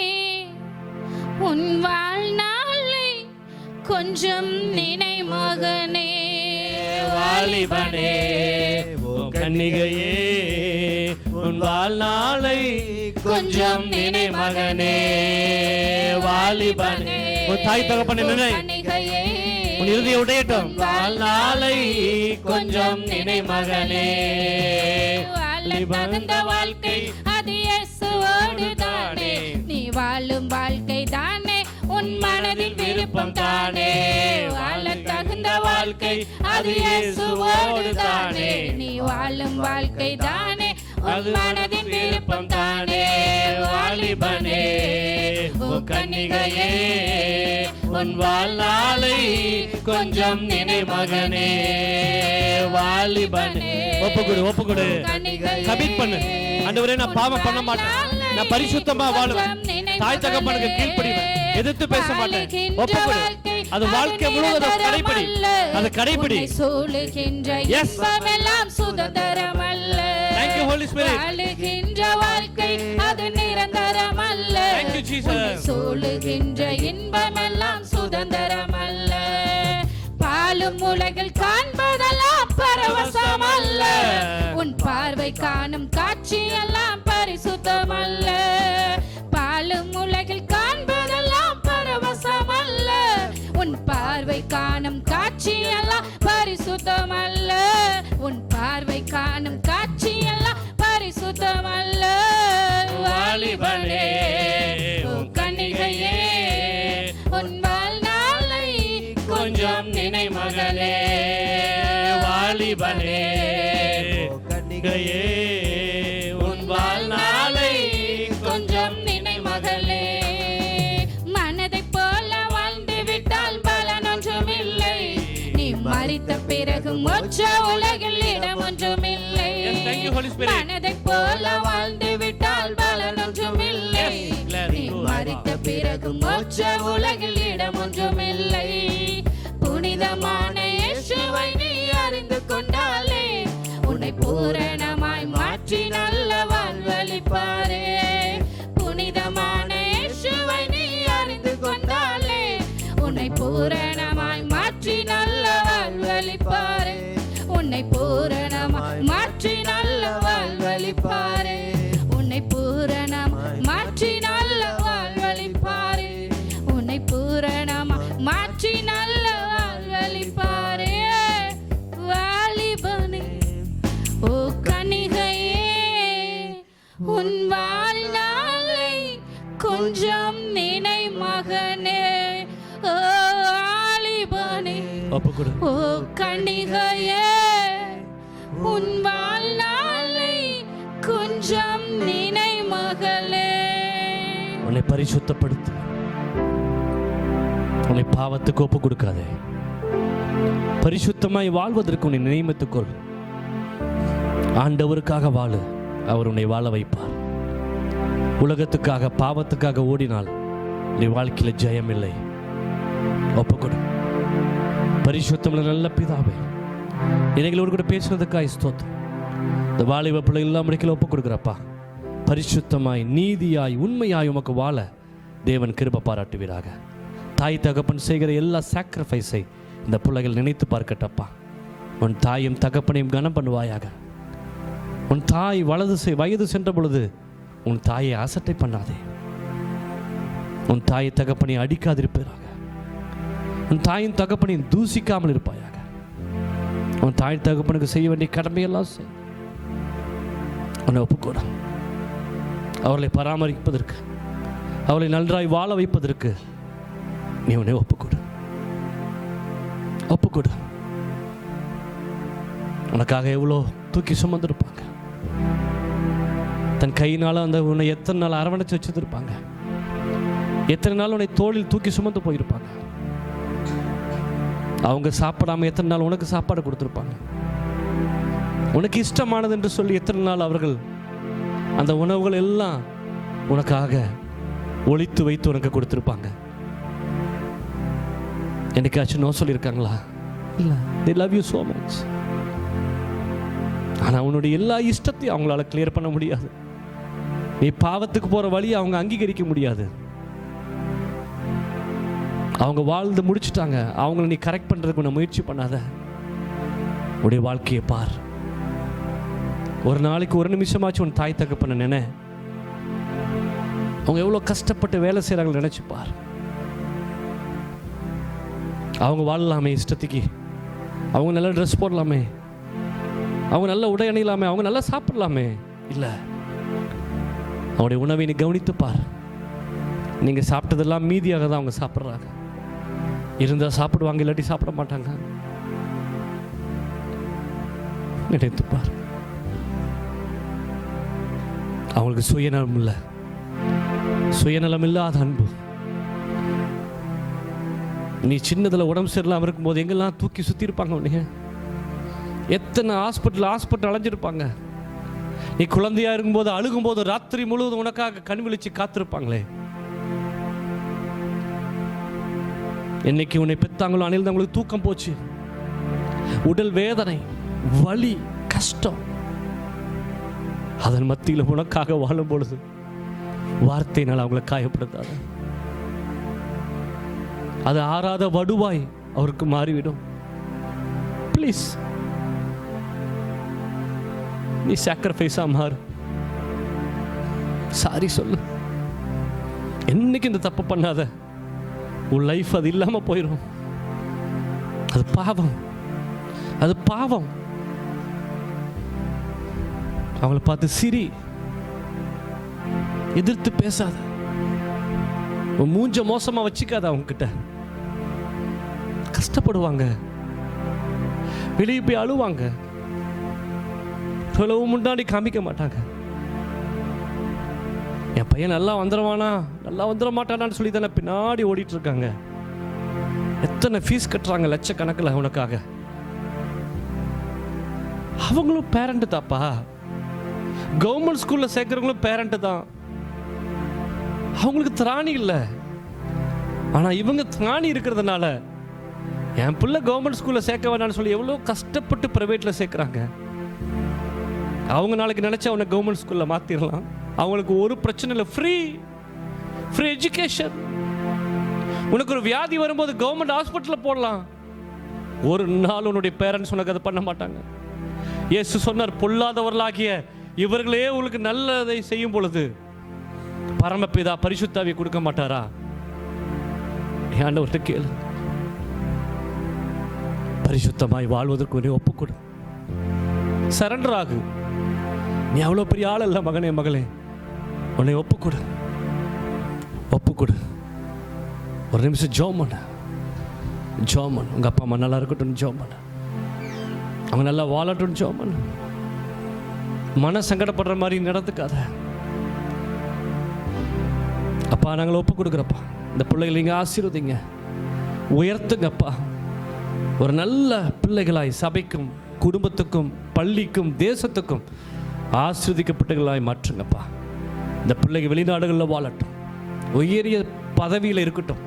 உன் வாழ்நாளை கொஞ்சம் நினை மகனே. வாலிபனே ஓ கன்னிகையே, உன் வாழ்நாளை கொஞ்சம் நினை மகனே. வாலிபனே, உன் தாய் தகப்பனை நினை, உன் இறுதியை உடையட்டும். வாழ்நாளை கொஞ்சம் நினை மகனே. தகுந்த வாழ்க்கை அது இயேசுவோடு தானே, நீ வாழும் வாழ்க்கை தானே உன் மனதில் விருப்பம் தானே. வாழ தகுந்த வாழ்க்கை அது இயேசுவோடு தானே, நீ வாழும் வாழ்க்கை தானே உன் மனதின் விருப்பம் தானே. வாலிபனே ஓ கன்னிகையே, உன் வாழ்நாளை கொஞ்சம் நினை மகனே. வாலிபனே, ஒப்புக்கொடு, ஒப்புக்கொடு, கமிட் பண்ணு. ஆண்டவரே, நான் பாவம் பண்ண மாட்டேன், நான் பரிசுத்தமா வாழுவேன், தாய் தகப்பனுக்கு கீழ்ப்படிவேன், எதிர்த்து பேச மாட்டேன். ஒப்புக்கொடு. அது வாழ்க்கை முழுவதும் கடைபிடி, அது கடைபிடி. சொல்லுகின்ற இன்பமெல்லாம் சுதந்திரம் அல்ல. Thank you Holy Spirit. வாழுகின்ற வாழ்க்கை அது நிரந்தரம் அல்ல. Thank you Jesus. சொல்லுகின்ற இன்பமெல்லாம் சுதந்திரம் அல்ல. பாலும் உலகில் காண்பதெல்லாம் பரவசம் அல்ல. உன் பார்வை காணும் காட்சி எல்லாம் பரிசுத்தம் அல்ல. பாலும் உலகில் காண்பதெல்லாம் பரவசம் அல்ல. உன் பார்வை காணும் காட்சி எல்லாம் பரிசுத்தம் அல்ல. உன் பார்வை காணும் காட்சி எல்லாம் பரிசுத்தம் அல்ல. வாலிபனே உன் கன்னிகையே, உன் வாழ்நாளை கொஞ்சம் நினை மகளே. வாலிபனே கன்னிகையே, உன் வாழ்நாளை கொஞ்சம் நினை மகளே. மனதை போல வாழ்ந்து விட்டால் பலன் ஒன்றும் இல்லை. நீ மரித்த பிறகு மோட்ச உலகில் இடம் ஒன்றும் இல்லை. மனதை போல வாழ்ந்து விட்டால் பலன் ஒன்றும் இல்லை. நீ மரித்த பிறகு மோட்ச உலகில் இடம் ஒன்றும் இல்லை. புனிதமான இயேசுவை நீ அறிந்து கொண்டாலே உன்னை பூரணமாய் மாற்றி நல்ல வாழ்வளிப்பாரே. புனிதமான இயேசுவை நீ அறிந்து கொண்டாலே உன்னை பூரணமாய் மாற்றி நல்ல வாழ்வளிப்பாரே. உன்னை பூரணமாய் மாற்றி நல்ல வாழ்வளிப்பாரே. உன்னை பூரணமாய் மாற்றி நல்ல வாழ்வளிப்பாரே. உன்னை பூரணமாய் மாற்றி நல்ல வாழ்வளிப்பாரே. வாலிபனே ஓ கன்னிகையே, உன் வாழ்நாளை கொஞ்சம் நினை மகனே. ஓ வாலிபனே ஓ கன்னிகையே, உன் வாழ்நாளை கொஞ்சம் நினை மகளே. உன்னை பரிசுத்தப்படுத்து, உன்னை பாவத்துக்கு ஒப்பு கொடுக்காதே. பரிசுத்தமாய் வாழ்வதற்கு உன்னை நியமித்துக்கொள். ஆண்டவருக்காக வாழு, அவர் உன்னை வாழ வைப்பார். உலகத்துக்காக பாவத்துக்காக ஓடினால் நீ வாழ்க்கையில் ஜெயம் இல்லை. ஒப்புக்கொடு. பரிசுத்தமுள்ள நல்ல பிதாவே, எங்களோடு கூட பேசுனதுக்காக ஸ்தோத்திரம். இந்த வாலிப பிள்ளைகள் எல்லாம் முடிக்கல ஒப்பு கொடுக்குறப்பா. பரிசுத்தமாய் நீதியாய் உண்மையாய் உமக்கு வாழ தேவன் கிருபை பாராட்டுவீராக. தாய் தகப்பன் செய்கிற எல்லா சாக்ரிஃபைஸை இந்த பிள்ளைகள் நினைத்து பார்க்கட்டப்பா. உன் தாயும் தகப்பனையும் கனம் பண்ணுவாயாக. உன் தாய் வயது சென்ற பொழுது உன் தாயை அசட்டை பண்ணாதே. உன் தாயை தகப்பனை அடிக்காதிருப்பாயாக. உன் தாயின் தகப்பனை தூசிக்காமல் இருப்பாயாக. உன் தாய் தகப்பனுக்கு செய்ய வேண்டிய கடமையெல்லாம் செய். உன்னை ஒப்புக்கூட அவர்களை பராமரிப்பதற்கு, அவளை நன்றாய் வாழ வைப்பதற்கு நீ உன்னை ஒப்புக்கூடு. உனக்காக எவ்வளோ தூக்கி சுமந்துருப்பாங்க. தன் கையினால அந்த உன்னை எத்தனை நாள் அரவணைச்சு வச்சுருப்பாங்க. எத்தனை நாள் உன்னை தோளில் தூக்கி சுமந்து போயிருப்பாங்க. அவங்க சாப்பிடாம எத்தனை நாள் உனக்கு சாப்பாடு கொடுத்துருப்பாங்க. உனக்கு இஷ்டமானது என்று சொல்லி எத்தனை நாள் அவர்கள் அந்த உணவுகள் எல்லாம் உனக்காக ஒளித்து வைத்து உனக்கு கொடுத்துருப்பாங்க. என்னைக்காச்சும் நோ சொல்லியிருக்காங்களா? இல்லை. they love you so much. ஆனால் உன்னுடைய எல்லா இஷ்டத்தையும் அவங்களால கிளியர் பண்ண முடியாது. நீ பாவத்துக்கு போகிற வழியை அவங்க அங்கீகரிக்க முடியாது. அவங்க வாழ்ந்து முடிச்சுட்டாங்க. அவங்கள நீ கரெக்ட் பண்ணுறதுக்கு உன்னை முயற்சி பண்ணாத. உடைய வாழ்க்கையை பார். ஒரு நாளைக்கு ஒரு நிமிஷமாச்சும் உன் தாய் தகப்பன நினை. அவங்க எவ்வளோ கஷ்டப்பட்டு வேலை செய்கிறாங்க நினச்சி பார். அவங்க வாழலாமே இஷ்டத்துக்கு. அவங்க நல்ல ட்ரெஸ் போடலாமே, அவங்க நல்ல உடை அணியலாமே, அவங்க நல்லா சாப்பிடலாமே. இல்லை, அவங்களுடைய உணவை நீ கவனித்து பார். நீங்கள் சாப்பிட்டதெல்லாம் மீதியாக தான் அவங்க சாப்பிட்றாங்க. இருந்தால் சாப்பிடுவாங்க, இல்லாட்டி சாப்பிட மாட்டாங்க. நினைத்து பார். அவங்களுக்கு சுயநலம் இல்லை, சுயநலம் இல்லாத அன்பு. நீ சின்னதில் உடம்பு சரியில்லாமல் இருக்கும்போது எங்கெல்லாம் தூக்கி சுற்றி இருப்பாங்க உன்னைய. எத்தனை ஹாஸ்பிட்டல் அலைஞ்சிருப்பாங்க. நீ குழந்தையா இருக்கும்போது அழுகும்போது ராத்திரி முழுவதும் உனக்காக கண் விழிச்சு காத்திருப்பாங்களே. என்னைக்கு உன்னை பெத்தாங்களோ அணில் உங்களுக்கு தூக்கம் போச்சு. உடல் வேதனை, வலி, கஷ்டம். அதன் மத்தியில் உனக்காக வாழும் பொழுது வார்த்தையினால் அவங்களை காயப்படுத்தாத. அது ஆறாத வடுவாய் அவருக்கு மாறிவிடும். ப்ளீஸ், நீ சாக்ரிஃபைஸா மாறு. சாரி சொல்லு. என்னைக்கு இந்த தப்பு பண்ணாத. உன் லைஃப் அது இல்லாம போயிடும். அது பாவம், அது பாவம். அவங்கள பார்த்து சிரி, எதிர்த்து பேசாத. உன் மூஞ்ச மோசமா வச்சுக்காத. அவங்க கிட்ட கஷ்டப்படுவாங்க, வெளியே போய் அழுவாங்க, தொலைவு முன்னாடி காமிக்க மாட்டாங்க. என் பையன் நல்லா வந்துடுவானா, நல்லா வந்துட மாட்டானான்னு சொல்லி தானே பின்னாடி ஓடிட்டு இருக்காங்க. எத்தனை ஃபீஸ் கட்டுறாங்க லட்சக்கணக்கில் உனக்காக. அவங்களும் பேரண்ட் தாப்பா. கவர்மெண்ட் ஸ்கூல்ல சேர்க்கிறவங்களும் பேரண்ட் தான். அவங்களுக்கு திராணி இல்லை. ஆனா இவங்க திராணி இருக்கிறதுனால என் பிள்ளை கவர்மெண்ட் ஸ்கூல்ல சேர்க்க வேண்டாம்னு சொல்லி எவ்வளோ கஷ்டப்பட்டு பிரைவேட்ல சேர்க்கிறாங்க. அவங்க நாளைக்கு நினைச்சா அவனை கவர்மெண்ட் ஸ்கூல்ல மாத்திரலாம். அவங்களுக்கு ஒரு பிரச்சனை இல்லை. Free education. உனக்கு ஒரு வியாதி வரும்போது கவர்மெண்ட் ஹாஸ்பிட்டலில் போடலாம். ஒரு நாள் உன்னுடைய பேரண்ட்ஸ் உனக்கு அதை பண்ண மாட்டாங்க. இயேசு சொன்னார், பொல்லாதவர்களாகிய இவர்களே உங்களுக்கு நல்லதை செய்யும் பொழுது பரமபிதா பரிசுத்தாவியை கொடுக்க மாட்டாரா? ஆண்டவர்கிட்ட கேளு. பரிசுத்தமாய் வாழ்வதற்கு நீ ஒப்புக்கொடு. சரண்டர் ஆகு. நீ அவ்வளோ பெரிய ஆள் அல்ல மகனே, மகளே. உன்னை ஒப்புக்கொடு. ஒரு நிமிஷம் ஜெபம் பண்ணு. உங்க அப்பா அம்மா நல்லா இருக்கட்டும் ஜெபம் பண்ணு. அவங்க நல்லா வாழட்டும் ஜெபம் பண்ணு. மன சங்கடப்படுற மாதிரி நடந்துக்காத. அப்பா நாங்கள் ஒப்பு கொடுக்குறப்பா. இந்த பிள்ளைகளை நீங்கள் ஆசீர்வதிங்க, உயர்த்துங்கப்பா. ஒரு நல்ல பிள்ளைகளாய் சபைக்கும் குடும்பத்துக்கும் பள்ளிக்கும் தேசத்துக்கும் ஆசீர்வதிக்கப்பட்டவர்களாய் மாற்றுங்கப்பா. இந்த பிள்ளைகள் வெளிநாடுகளில் வாழட்டும், உயரிய பதவியில் இருக்கட்டும்,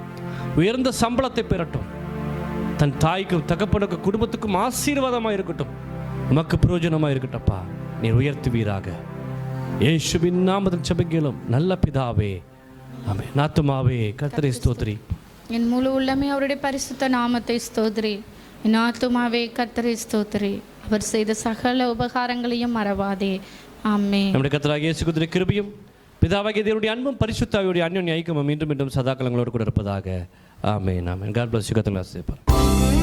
உயர்ந்த சம்பளத்தை பெறட்டும், தன் தாய்க்கும் தகப்பனுக்கும் குடும்பத்துக்கும் ஆசீர்வாதமாக இருக்கட்டும், உமக்கு பிரயோஜனமாக இருக்கட்டப்பா. நீர் உயர்த்துவீராக. இயேசுவின் நாமத்தில் ஜெபிக்கிறோம் நல்ல பிதாவே, ஆமென். ஆத்துமாவே கர்த்தரை ஸ்தோத்திரி. என் முழு உள்ளமே அவருடைய பரிசுத்த நாமத்தை ஸ்தோத்திரி. என் ஆத்துமாவே கர்த்தரை ஸ்தோத்திரி, அவர் செய்த சகல உபகாரங்களையும் மறவாதே. ஆமென். நம்முடைய கர்த்தராகிய இயேசு கிறிஸ்துவின் கிருபையும் பிதாவாகிய தேவனுடைய அன்பும் பரிசுத்தாவியுடைய அந்யோன்ய ஐக்கியமும் மீண்டும் மீண்டும் சதாகாலங்களோடு கூட இருப்பதாக. ஆமென். ஆமென். God bless you. கர்த்தர் ஆசீர்வதிப்பார்.